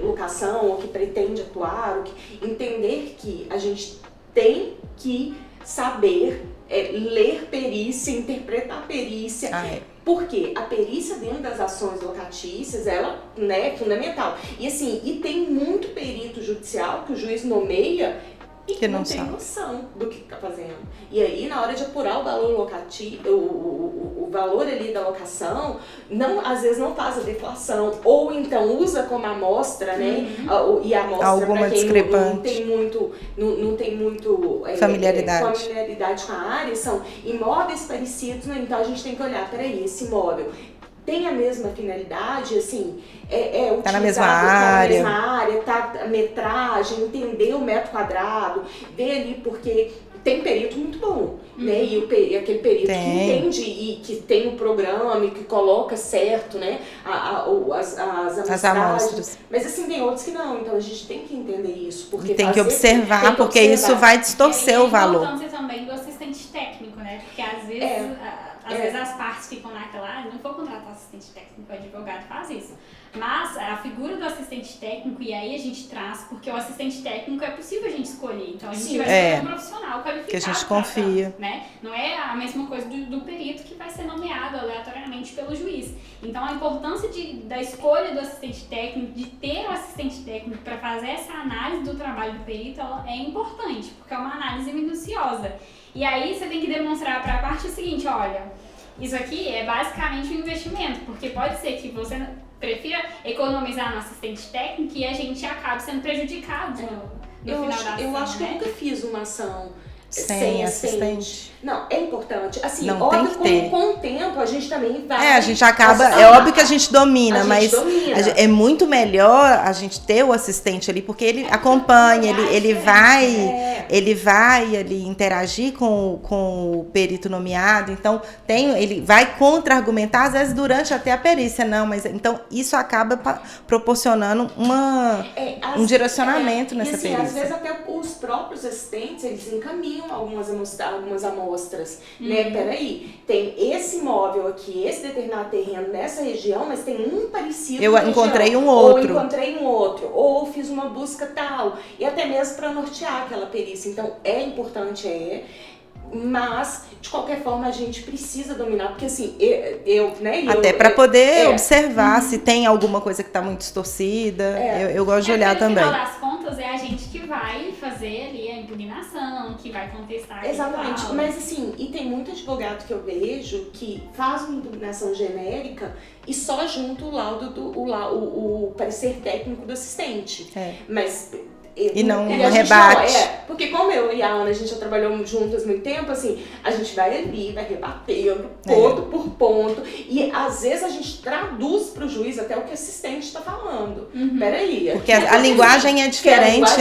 locação, ou que pretende atuar, ou que entender que a gente tem que saber ler perícia, interpretar perícia, porque a perícia dentro das ações locatícias, ela é fundamental. E assim, tem muito perito judicial que o juiz nomeia e que não tem noção do que está fazendo. E aí, na hora de apurar o valor locativo, o valor ali da locação, às vezes não faz a deflação, ou então usa como amostra, né? E a amostra, para quem não tem muito familiaridade com a área, são imóveis parecidos, né? Então a gente tem que olhar, peraí, esse imóvel tem a mesma finalidade, assim, tá na mesma área, tá a metragem, entender o metro quadrado, ver ali, porque tem perito muito bom, né? E aquele perito que entende e que tem o programa e que coloca certo, né? As amostras. Mas assim, tem outros que não, então a gente tem que entender isso. Porque tem que observar, porque isso vai distorcer o valor. E a importância também do assistente técnico, né? Porque às vezes... Às vezes as partes ficam naquela, não vou contratar assistente técnico, o advogado faz isso. Mas a figura do assistente técnico, e aí a gente traz, porque o assistente técnico é possível a gente escolher. Então a gente vai ser um profissional qualificado. Que a gente confia. Né? Não é a mesma coisa do perito que vai ser nomeado aleatoriamente pelo juiz. Então a importância da escolha do assistente técnico, de ter o assistente técnico para fazer essa análise do trabalho do perito, ela é importante, porque é uma análise minuciosa. E aí você tem que demonstrar para a parte o seguinte, olha, isso aqui é basicamente um investimento, porque pode ser que você prefira economizar no assistente técnico e a gente acabe sendo prejudicado no final da ação. Eu acho que eu nunca fiz uma ação sem assistente. Não, é importante. Assim, não, óbvio, tem que ter. Com o tempo a gente também vai... a gente acaba... É óbvio que a gente domina, mas é muito melhor a gente ter o assistente ali, porque ele acompanha, ele vai ali interagir com o perito nomeado, então ele vai contra-argumentar, às vezes durante até a perícia, mas então isso acaba proporcionando um direcionamento nessa assim, perícia. Às vezes até os próprios assistentes, eles encaminham algumas amostras, né? Peraí, tem esse imóvel aqui, esse determinado terreno nessa região, mas tem um parecido. Eu encontrei um outro. Ou fiz uma busca tal, e até mesmo para nortear aquela perícia. Então é importante, mas de qualquer forma a gente precisa dominar, porque assim, até para poder observar se tem alguma coisa que está muito distorcida. Eu gosto de olhar também. No final das contas, é a gente que vai fazer ali a impugnação, que vai contestar. Exatamente, mas assim, e tem muito advogado que eu vejo que faz uma impugnação genérica e só junta o laudo o parecer técnico do assistente. Mas e não rebate. Porque como eu e a Ana, a gente já trabalhou juntas muito tempo, assim, a gente vai ali, vai rebatendo, ponto por ponto, e às vezes a gente traduz pro juiz até o que o assistente está falando. Peraí. Porque a linguagem é diferente,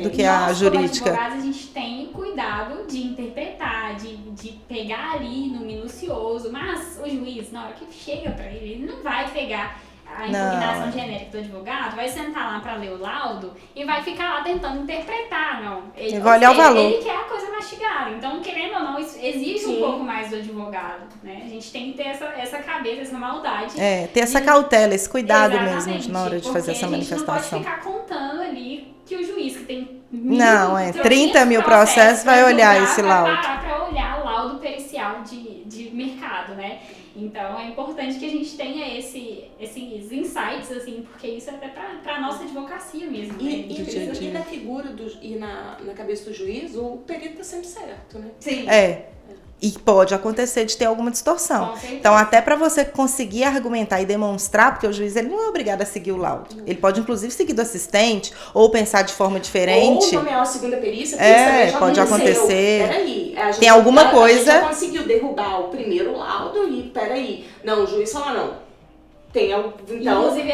do que a jurídica. Como advogados, a gente tem cuidado de interpretar, de pegar ali no minucioso minucioso, mas o juiz, na hora que chega para ele, ele não vai pegar a impugnação genérica do advogado, vai sentar lá para ler o laudo e vai ficar lá tentando interpretar, não. Ele vai olhar o valor. Ele quer a coisa mastigada, então, querendo ou não, isso exige um pouco mais do advogado, né? A gente tem que ter essa cabeça, essa maldade. Ter essa cautela, esse cuidado Exatamente, mesmo na hora de fazer essa manifestação. A gente não pode ficar contando ali que o juiz que tem 30 mil processos vai olhar esse laudo. Vai parar para olhar o laudo pericial de mercado, né? Então é importante que a gente tenha esses insights, assim, porque isso é até para a nossa advocacia mesmo. E na figura e na cabeça do juiz, o perito tá sempre certo, né? Sim. E pode acontecer de ter alguma distorção. Então, até para você conseguir argumentar e demonstrar, porque o juiz ele não é obrigado a seguir o laudo. Ele pode, inclusive, seguir do assistente ou pensar de forma diferente. Ou nomear a segunda perícia, porque isso também já pode acontecer. Peraí, tem alguma coisa... A gente já conseguiu derrubar o primeiro laudo e, peraí, não, o juiz fala não. Então,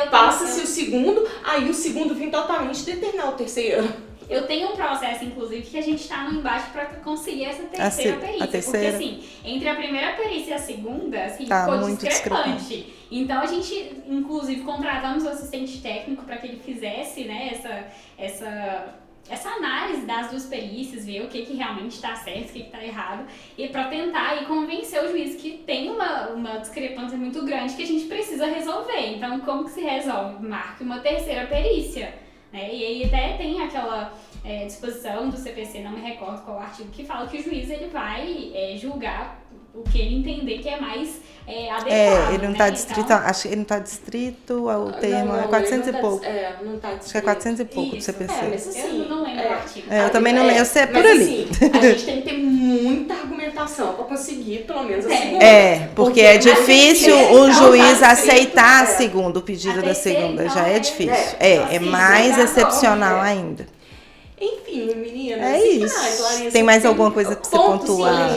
passa-se o segundo, aí o segundo vem totalmente determinar o terceiro. Eu tenho um processo, inclusive, que a gente tá no embate para conseguir essa terceira perícia. Porque, assim, entre a primeira perícia e a segunda, assim, ficou muito discrepante. Então, a gente, inclusive, contratamos o assistente técnico para que ele fizesse, né, essa análise das duas perícias, ver o que realmente está certo, o que está errado, e para tentar convencer o juiz que tem uma discrepância muito grande que a gente precisa resolver. Então, como que se resolve? Marque uma terceira perícia. E aí até tem aquela disposição do CPC, não me recordo qual artigo, que fala que o juiz ele vai julgar o que ele entender que é mais adequado. Ele não está distrito, acho que ele não está distrito ao termo, é 400 e pouco. Não tá acho que é 400 e pouco do CPC. Mas assim, eu não lembro o artigo. Eu também não lembro, eu sei por ali. Assim, a gente tem que ter muita argumentação para conseguir, pelo menos, a segunda. Porque é difícil o juiz aceitar a segunda, o pedido da segunda, já é difícil. É mais excepcional ainda. Enfim, meninas. É isso. Larissa, tem mais alguma coisa para você pontuar?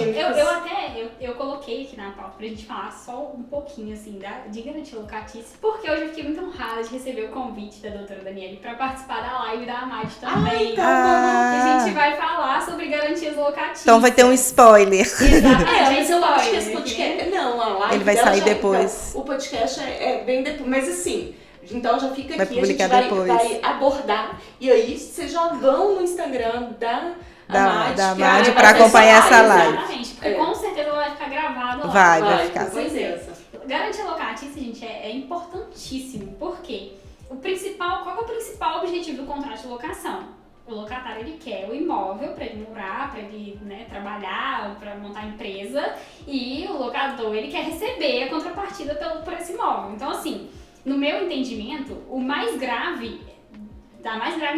Eu coloquei aqui na pauta pra gente falar só um pouquinho, assim, de garantia locatícia, porque hoje eu fiquei muito honrada de receber o convite da doutora Daniele pra participar da live da Amade também. A gente vai falar sobre garantias locatícias. Então vai ter um spoiler. Exatamente. Mas eu acho que esse podcast... Não, a live ele vai sair depois. Então, o podcast é bem depois, mas assim... Então já fica aqui, a gente vai abordar. E aí vocês já vão no Instagram da Amade para acompanhar essa live. Exatamente, porque com certeza ela vai ficar gravada lá. Vai ficar. Com certeza. Garantia locatícia, gente, é importantíssimo. Porque qual é o principal objetivo do contrato de locação? O locatário ele quer o imóvel para ele morar, para ele trabalhar, para montar empresa. E o locador ele quer receber a contrapartida por esse imóvel. Então, assim... No meu entendimento, a mais grave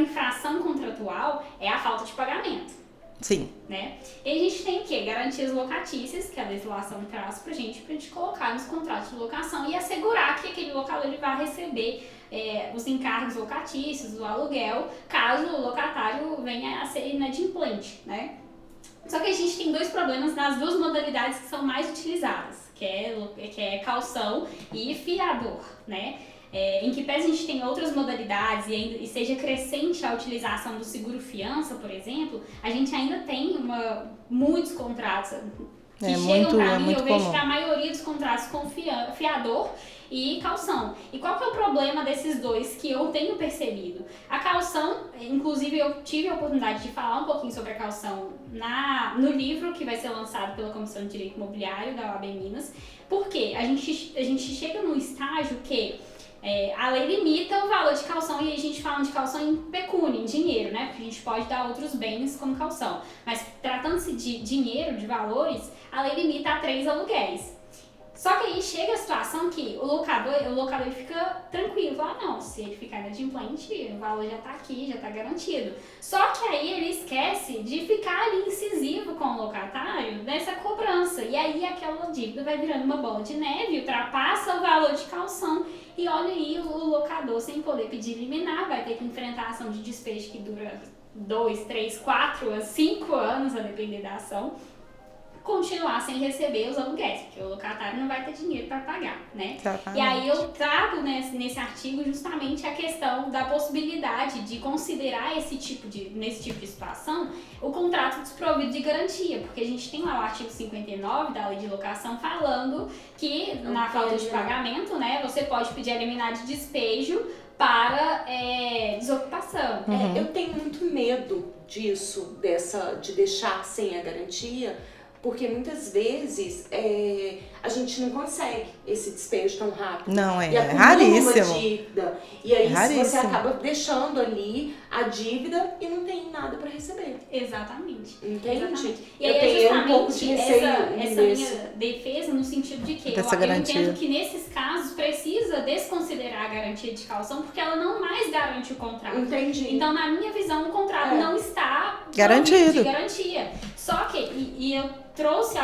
infração contratual é a falta de pagamento. Sim. Né? E a gente tem o quê? Garantias locatícias, que a legislação traz pra gente colocar nos contratos de locação e assegurar que aquele locador ele vai receber os encargos locatícios, o aluguel, caso o locatário venha a ser inadimplente, né? Só que a gente tem dois problemas nas duas modalidades que são mais utilizadas, que é calção e fiador, né? Em que pese a gente tem outras modalidades e seja crescente a utilização do seguro-fiança, por exemplo, a gente ainda tem muitos contratos que chegam para mim, eu vejo que a maioria dos contratos com fiador e calção. E qual que é o problema desses dois que eu tenho percebido? A calção, inclusive eu tive a oportunidade de falar um pouquinho sobre a calção no livro que vai ser lançado pela Comissão de Direito Imobiliário da OAB Minas, porque a gente chega num estágio que a lei limita o valor de calção e a gente fala de calção em pecúnia, em dinheiro, né? Porque a gente pode dar outros bens como calção. Mas tratando-se de dinheiro, de valores, a lei limita a 3 aluguéis. Só que aí chega a situação que o locador fica tranquilo, fala, não, se ele ficar inadimplente, o valor já tá aqui, já tá garantido. Só que aí ele esquece de ficar ali incisivo com o locatário nessa cobrança. E aí aquela dívida vai virando uma bola de neve, ultrapassa o valor de calção. E olha aí, o locador, sem poder pedir liminar, vai ter que enfrentar a ação de despejo que dura 2, 3, 4, 5 anos, a depender da ação, continuar sem receber os aluguéis, porque o locatário não vai ter dinheiro para pagar, né? Exatamente. E aí eu trago nesse artigo justamente a questão da possibilidade de considerar nesse tipo de situação o contrato desprovido de garantia, porque a gente tem lá o artigo 59 da Lei de Locação falando que na falta de pagamento, né, você pode pedir a liminar de despejo para desocupação. Eu tenho muito medo disso, de deixar sem a garantia, porque muitas vezes a gente não consegue esse despejo tão rápido. Não, e raríssimo. Uma dívida. E aí Raríssimo. você acaba deixando ali a dívida e não tem nada para receber. Exatamente. Entende? Exatamente. E Eu aí tenho um pouco de receio essa minha defesa no sentido de que eu entendo que nesses casos precisa desconsiderar a garantia de caução porque ela não mais garante o contrato. Entendi. Então, na minha visão, o contrato não está garantido. De garantia. Só que, e eu trouxe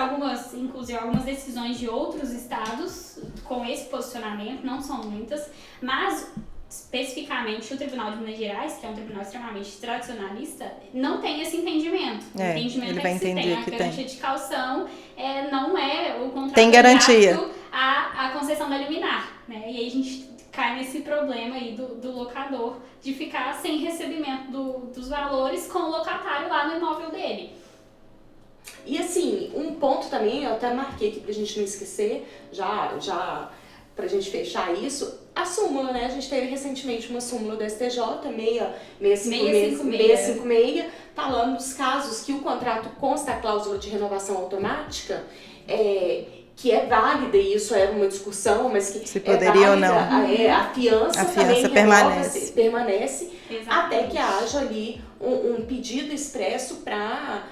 inclusive algumas decisões de outros estados com esse posicionamento, não são muitas, mas especificamente o Tribunal de Minas Gerais, que é um tribunal extremamente tradicionalista, não tem esse entendimento. O entendimento ele vai que se entender tem a que garantia de caução, não é o contrato tem garantia. a concessão da liminar, né? E aí a gente cai nesse problema aí do locador de ficar sem recebimento dos valores com o locatário lá no imóvel dele. E assim, um ponto também, eu até marquei aqui pra gente não esquecer, já pra gente fechar isso, a súmula, né? A gente teve recentemente uma súmula do STJ 656, falando dos casos que o contrato consta a cláusula de renovação automática, que é válida, e isso era uma discussão, mas que se poderia ou não. A fiança também permanece até que haja ali um pedido expresso para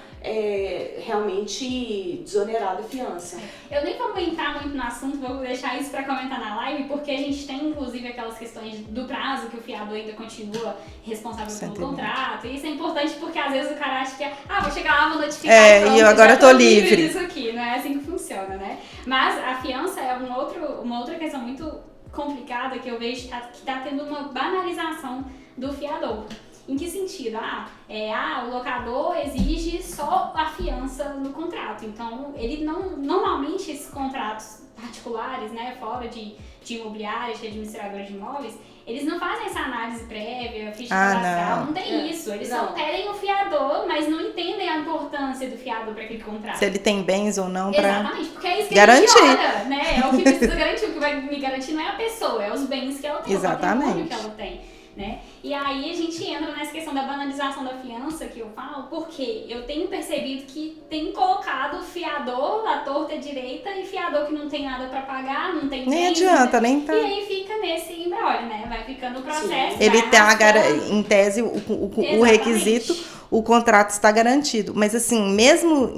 realmente desonerar da fiança. Eu nem vou entrar muito no assunto, vou deixar isso para comentar na live, porque a gente tem inclusive aquelas questões do prazo, que o fiador ainda continua responsável pelo contrato, e isso é importante porque às vezes o cara acha que vou chegar lá, vou notificar e pronto, e eu agora tô livre disso aqui, não é assim que funciona, né? Mas a fiança é uma outra questão muito complicada que eu vejo que tá tendo uma banalização do fiador. Em que sentido? O locador exige só a fiança no contrato. Então, ele normalmente esses contratos particulares, né, fora de imobiliárias, de administradoras de imóveis, eles não fazem essa análise prévia, ficha cadastral, não tem isso. Eles só pedem o fiador, mas não entendem a importância do fiador para aquele contrato. Se ele tem bens ou não para Exatamente, porque é isso que garantir. A gente olha, né? É o que precisa garantir. O que vai me garantir não é a pessoa, é os bens que ela tem, o patrimônio que ela tem. Né? E aí a gente entra nessa questão da banalização da fiança que eu falo, porque eu tenho percebido que tem colocado fiador à torta e direita e fiador que não tem nada pra pagar, não tem nem bens, adianta, né? nem tá. E aí fica nesse embrólio, né? Vai ficando o processo. Ele tem em tese o requisito, o contrato está garantido. Mas assim, mesmo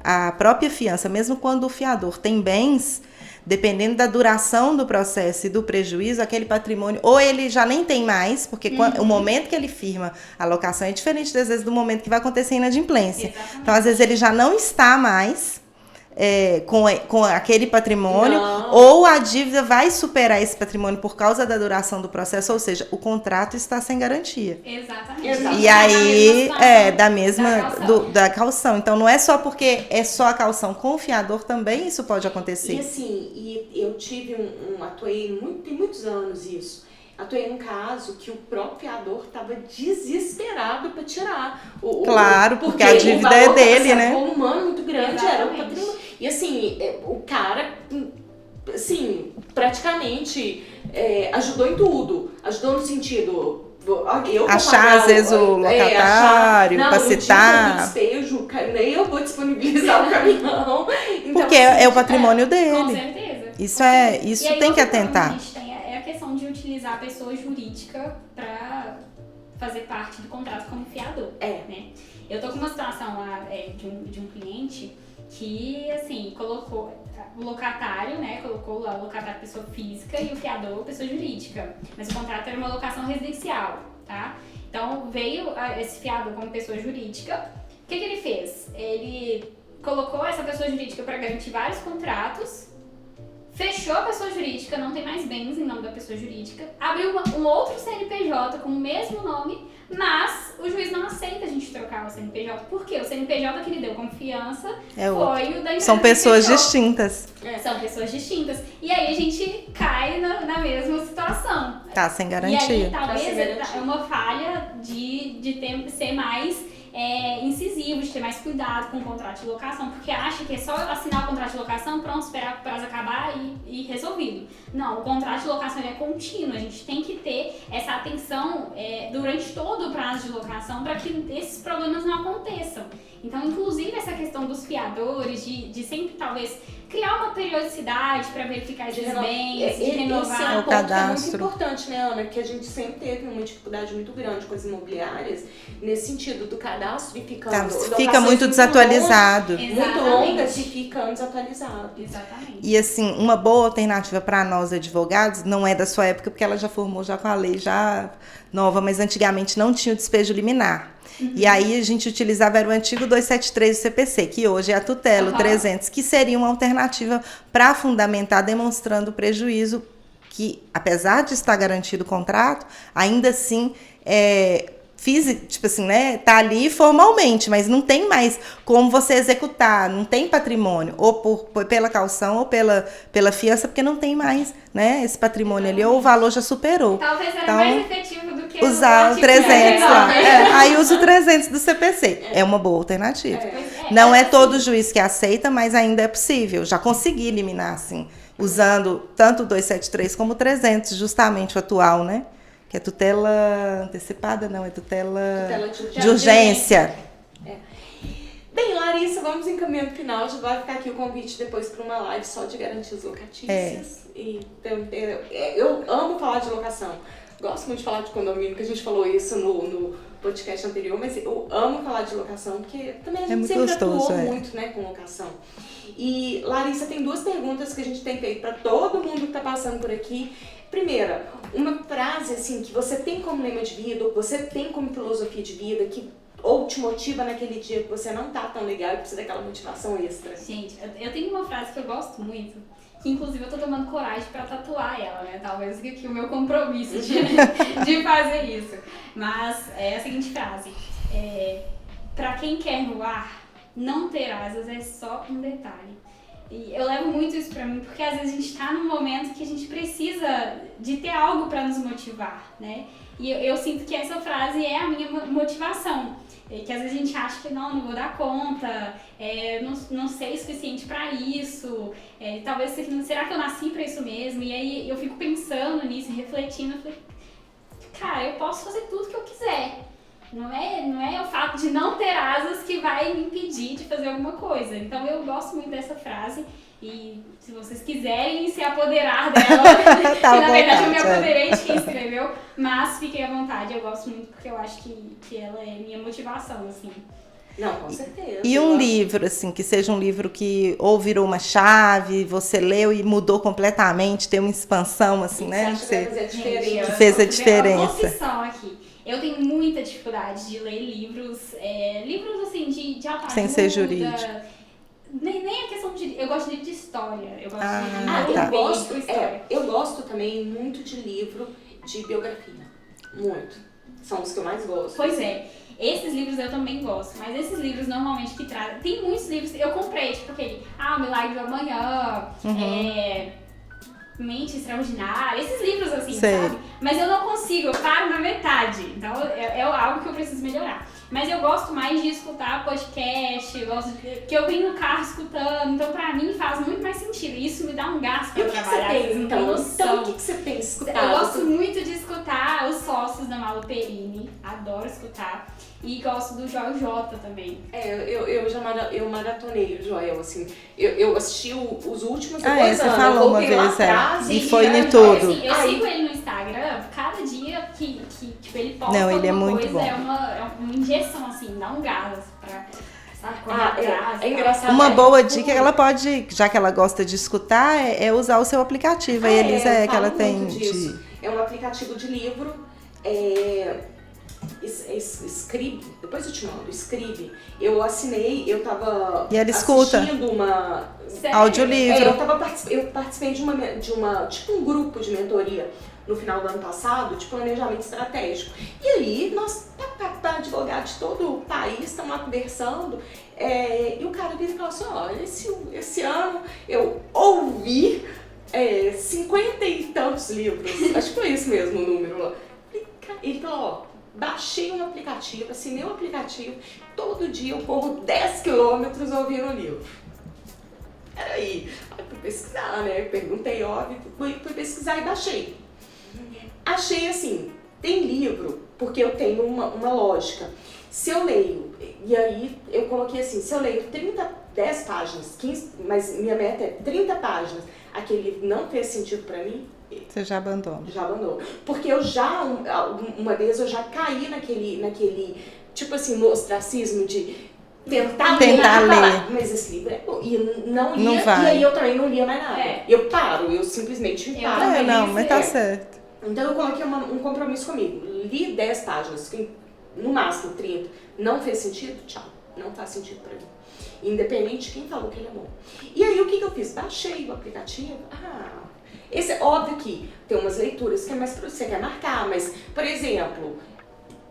a própria fiança, mesmo quando o fiador tem bens, dependendo da duração do processo e do prejuízo, aquele patrimônio, ou ele já nem tem mais, porque o momento que ele firma a locação é diferente, às vezes, do momento que vai acontecer a inadimplência. Exatamente. Então, às vezes, ele já não está mais com aquele patrimônio, ou a dívida vai superar esse patrimônio por causa da duração do processo, ou seja, o contrato está sem garantia. Exatamente. E aí, da caução. Então, não é só porque é só a caução com o fiador, também isso pode acontecer. E assim, eu tive atuei tem muitos anos isso. Atuei num caso que o próprio fiador estava desesperado para tirar Claro, porque a dívida é dele, né? O humano muito grande era o patrimônio. E assim, o cara, assim, praticamente ajudou em tudo. Ajudou no sentido... achar, às vezes, o locatário, para citar. Despejo, nem eu vou disponibilizar o caminhão. Então, porque é o patrimônio dele. Com certeza. Isso tem que atentar. A gente tem a questão de utilizar a pessoa jurídica para fazer parte do contrato como fiador. Né? Eu tô com uma situação lá de um cliente que, assim, colocou o locatário, né? Colocou lá o locatário pessoa física e o fiador pessoa jurídica. Mas o contrato era uma locação residencial, tá? Então veio esse fiador como pessoa jurídica. O que ele fez? Ele colocou essa pessoa jurídica para garantir vários contratos, fechou a pessoa jurídica, não tem mais bens em nome da pessoa jurídica, abriu um outro CNPJ com o mesmo nome, mas o juiz não aceita a gente trocar o CNPJ. Por quê? O CNPJ que ele deu confiança foi o da empresa. São pessoas distintas. São pessoas distintas. E aí a gente cai na mesma situação. Tá sem garantia. E aí talvez é uma falha de ser mais incisivo, de ter mais cuidado com o contrato de locação, porque acha que é só assinar o contrato de locação, pronto, esperar o prazo acabar e resolvido. Não, o contrato de locação é contínuo, a gente tem que ter essa atenção durante todo o prazo de locação para que esses problemas não aconteçam. Então, inclusive, essa questão dos fiadores, de sempre, talvez, criar uma periodicidade para verificar esses bens, de renovar. Esse é um o ponto cadastro. muito importante, né, Ana? Que a gente sempre teve uma dificuldade muito grande com as imobiliárias, nesse sentido do cadastro e ficando... Fica muito desatualizado. Muito longas e ficando desatualizado. Exatamente. E assim, uma boa alternativa para nós advogados, não é da sua época, porque ela já formou já com a lei já nova, mas antigamente não tinha o despejo liminar. E aí a gente utilizava era o antigo 273 do CPC, que hoje é a tutela, o 300, que seria uma alternativa para fundamentar, demonstrando o prejuízo que, apesar de estar garantido o contrato, ainda assim tipo assim, né, tá ali formalmente, mas não tem mais como você executar, não tem patrimônio, ou pela caução ou pela fiança, porque não tem mais, né, esse patrimônio ali, ou o valor já superou. Talvez era mais efetivo do que usar o 300 lá. Aí usa o 300 do CPC. É uma boa alternativa. Não é todo juiz que aceita, mas ainda é possível. Já consegui eliminar, assim, usando tanto o 273 como o 300, justamente o atual, né? Que é tutela antecipada, não, é tutela de urgência. Bem, Larissa, vamos encaminhando o final. Já vai ficar aqui o convite depois para uma live só de garantias locatícias. Eu amo falar de locação. Gosto muito de falar de condomínio, que a gente falou isso no podcast anterior, mas eu amo falar de locação, porque também a gente sempre atuou muito, né, com locação. E, Larissa, tem 2 perguntas que a gente tem feito para todo mundo que está passando por aqui. Primeira, uma frase assim que você tem como lema de vida, ou que você tem como filosofia de vida, ou te motiva naquele dia que você não tá tão legal e precisa daquela motivação extra. Gente, eu tenho uma frase que eu gosto muito, que inclusive eu tô tomando coragem pra tatuar ela, né? Talvez aqui o meu compromisso de fazer isso. Mas é a seguinte frase: pra quem quer voar, não ter asas é só um detalhe. E eu levo muito isso pra mim, porque às vezes a gente tá num momento que a gente precisa de ter algo pra nos motivar, né? E eu sinto que essa frase é a minha motivação. Que às vezes a gente acha que não vou dar conta, não sei o suficiente pra isso, talvez, será que eu nasci pra isso mesmo? E aí eu fico pensando nisso, refletindo, eu falei, cara, eu posso fazer tudo que eu quiser. Não é o fato de não ter asas que vai me impedir de fazer alguma coisa. Então eu gosto muito dessa frase e se vocês quiserem se apoderar dela, tá que na verdade eu me apoderei de quem escreveu, mas fiquem à vontade, eu gosto muito porque eu acho que ela é minha motivação, assim. Não, com certeza. E um livro, assim, que seja um livro que ou virou uma chave, você leu e mudou completamente, tem uma expansão, assim, né? Que fez a diferença. Uma opção aqui. Eu tenho muita dificuldade de ler livros assim, de autoajuda. Sem ser jurídico. Nem a questão de... Eu gosto de livro de história. Eu gosto de história. Eu gosto também muito de livro de biografia. Muito. São os que eu mais gosto. Pois é. Esses livros eu também gosto, mas esses livros normalmente que trazem... Tem muitos livros... Eu comprei, tipo aquele... O Milagre do Amanhã, Mente Extraordinária, esses livros assim, sabe? Mas eu não consigo, eu paro na metade. Então é algo que eu preciso melhorar. Mas eu gosto mais de escutar podcast, que eu venho no carro escutando, então pra mim faz muito mais sentido. Isso me dá um gasto pra trabalhar. Então o que você tem escutado? Eu gosto muito de escutar os Sócios da Malu Perini, adoro escutar. E gosto do Joel J também. Eu maratonei o Joel, assim. Eu assisti os últimos você falou uma vez, e foi em tudo. Assim, eu sigo ele no Instagram, cada dia que tipo, ele posta ele é alguma muito coisa, bom. É uma injeção, assim, dá um gás pra... É engraçado. Uma boa dica, ela pode, já que ela gosta de escutar, é usar o seu aplicativo. A Elisa que ela tem. É um aplicativo de livro. Scribd, depois eu te mando, Scribd, eu assinei, eu tava E ela escuta assistindo uma... audiolivro. Eu participei de uma, tipo um grupo de mentoria no final do ano passado, de planejamento estratégico. E aí, nós, advogados de todo o país, estão lá conversando, e o cara vira e fala assim, olha, esse ano eu ouvi 50 e tantos livros, acho que foi isso mesmo o número lá. Ele falou, baixei um aplicativo, assinei um aplicativo, todo dia eu corro 10 quilômetros ouvindo o livro. Peraí, fui pesquisar, né? Perguntei, óbvio, fui pesquisar e baixei. Achei assim, tem livro, porque eu tenho uma lógica. Se eu leio, e aí eu coloquei assim, se eu leio 10 páginas, 15, mas minha meta é 30 páginas, aquele livro não fez sentido pra mim, você já abandonou. Já abandonou. Porque uma vez eu já caí naquele tipo assim, no ostracismo de tentar ler. Mas esse livro é bom. E não ia, e aí eu também não lia mais nada. Eu paro, eu simplesmente paro. Mas tá certo. Então eu coloquei um compromisso comigo. Li 10 páginas, no máximo 30. Não fez sentido? Tchau. Não faz sentido pra mim. Independente de quem falou que ele é bom. E aí o que eu fiz? Baixei o aplicativo. Esse é óbvio que tem umas leituras que é mais pra você quer marcar, mas, por exemplo,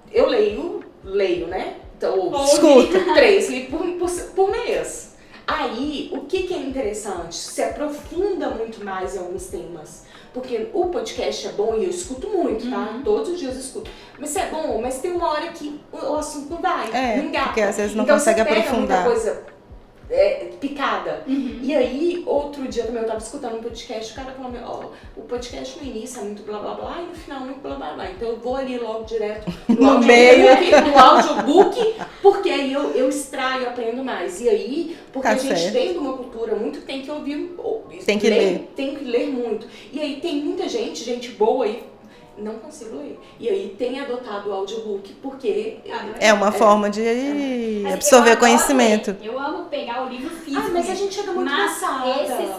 eu leio, né? Então, escuto 3 livros por mês. Aí, o que é interessante? Se aprofunda muito mais em alguns temas. Porque o podcast é bom e eu escuto muito, tá? Todos os dias eu escuto. Mas é bom, mas tem uma hora que o assunto não vai, não engata. Porque às vezes não então, consegue você pega aprofundar. Muita coisa picada. E aí, outro dia também eu tava escutando um podcast, o cara falou, o podcast no início é muito blá blá blá e no final muito blá blá blá. Então eu vou ali logo direto no audiobook, porque aí eu extraio, aprendo mais. E aí, porque a gente vem de uma cultura muito, tem que ouvir, tem que ler. Tem que ler muito. E aí tem muita gente boa aí, não consigo ler. E aí tem adotado o audiobook porque é uma forma de absorver conhecimento. Eu amo pegar o livro físico. Mas a gente chega muito cansada.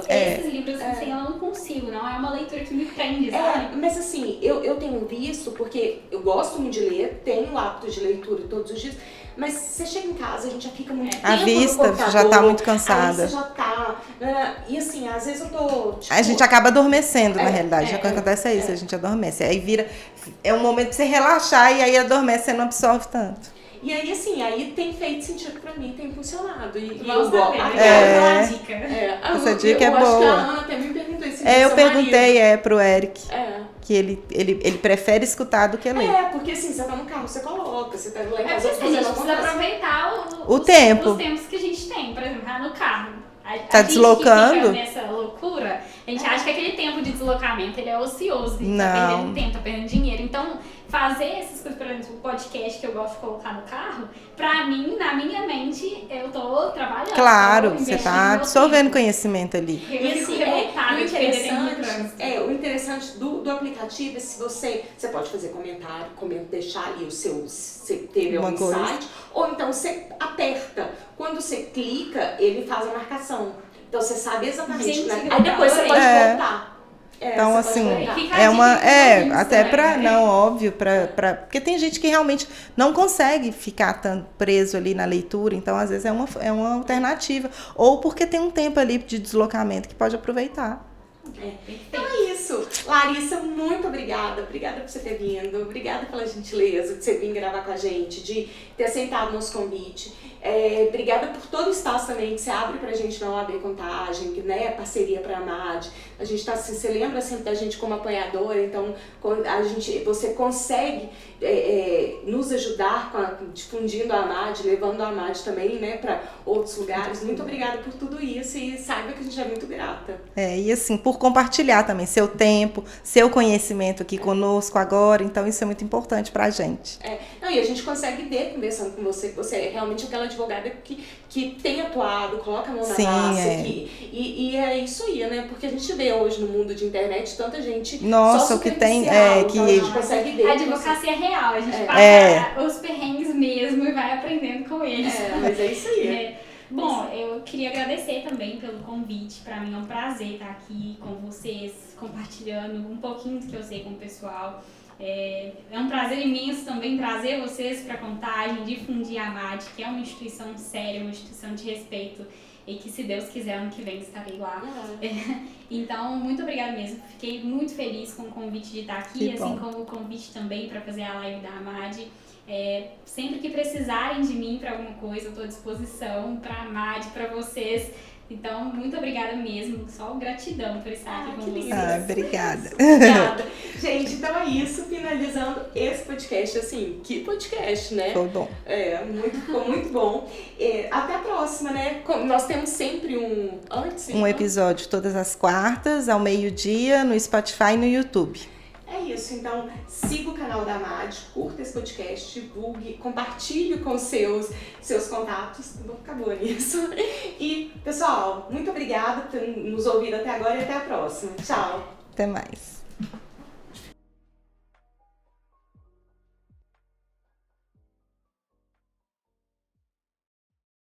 Esses livros assim, eu não consigo, não é uma leitura que me prende, sabe? Mas assim, eu tenho visto, porque eu gosto muito de ler, tenho o hábito de leitura todos os dias, mas você chega em casa, a gente já fica muito tempo a vista já tá muito cansada. Aí você já tá, e assim, às vezes eu tô... Tipo, a gente acaba adormecendo, na realidade. O que acontece isso, a gente adormece. Aí vira, é um momento pra você relaxar e aí adormece, você não absorve tanto. E aí, assim, aí tem feito sentido pra mim, tem funcionado. E eu gosto. Essa dica. Essa dica é boa. Acho que a Ana até me perguntou esse eu perguntei pro Eric. Que ele prefere escutar do que ler. Porque assim, você tá no carro, você coloca, você tá lá em casa, a gente precisa aproveitar o tempo. Os tempos que a gente tem, por exemplo, no carro. Tá deslocando? A gente fica nessa loucura, a gente acha que aquele tempo de deslocamento ele é ocioso, a gente não. tá perdendo tempo, tá perdendo dinheiro. Então, fazer essas coisas, por exemplo, o podcast que eu gosto de colocar no carro, pra mim, na minha mente, eu tô trabalhando. Claro, você tá absorvendo conhecimento ali. E assim, o interessante do aplicativo é se você pode fazer comentário, deixar ali o seu, se teve algum insight, ou então você aperta. Quando você clica, ele faz a marcação. Então você sabe exatamente. Aí depois você pode voltar. Então, assim, óbvio, porque tem gente que realmente não consegue ficar tão preso ali na leitura, então às vezes é uma alternativa. Ou porque tem um tempo ali de deslocamento que pode aproveitar. Então é isso. Larissa, muito obrigada. Obrigada por você ter vindo. Obrigada pela gentileza de você vir gravar com a gente, de ter aceitado o nosso convite. Obrigada por todo o espaço também que você abre pra gente na OAB Contagem, que é parceria pra AMAD. A gente tá, você lembra sempre da gente como apoiadora, então você consegue nos ajudar difundindo a AMAD, levando a AMAD também, né, para outros lugares. Muito obrigada por tudo isso e saiba que a gente é muito grata. E assim, por compartilhar também seu tempo, seu conhecimento aqui conosco agora, então isso é muito importante pra gente. E a gente consegue ver, conversando com você, que você é realmente aquela advogada que tem atuado, coloca a mão na massa aqui. E é isso aí, né? Porque a gente vê hoje no mundo de internet tanta gente só o que tem então a gente consegue ver. A advocacia é real, a gente passa os perrengues mesmo e vai aprendendo com eles. Mas é isso aí. Bom, eu queria agradecer também pelo convite. Para mim é um prazer estar aqui com vocês, compartilhando um pouquinho do que eu sei com o pessoal. É um prazer imenso também trazer vocês para a Contagem, difundir a AMAD, que é uma instituição séria, uma instituição de respeito, e que, se Deus quiser, ano que vem estarei lá. Então, muito obrigada mesmo. Fiquei muito feliz com o convite de estar aqui, assim como o convite também para fazer a live da AMAD. Sempre que precisarem de mim para alguma coisa, eu estou à disposição para a AMAD, para vocês. Então, muito obrigada mesmo. Só gratidão por estar aqui com vocês. Obrigada. Obrigada. Gente, então é isso. Finalizando esse podcast. Assim, que podcast, né? Foi bom. Ficou muito bom. Até a próxima, né? Nós temos sempre um episódio todas as quartas, ao meio-dia, no Spotify e no YouTube. É isso, então siga o canal da AMAD, curta esse podcast, divulgue, compartilhe com seus contatos. Vou ficar boa nisso. E, pessoal, muito obrigada por nos ouvir até agora e até a próxima. Tchau! Até mais!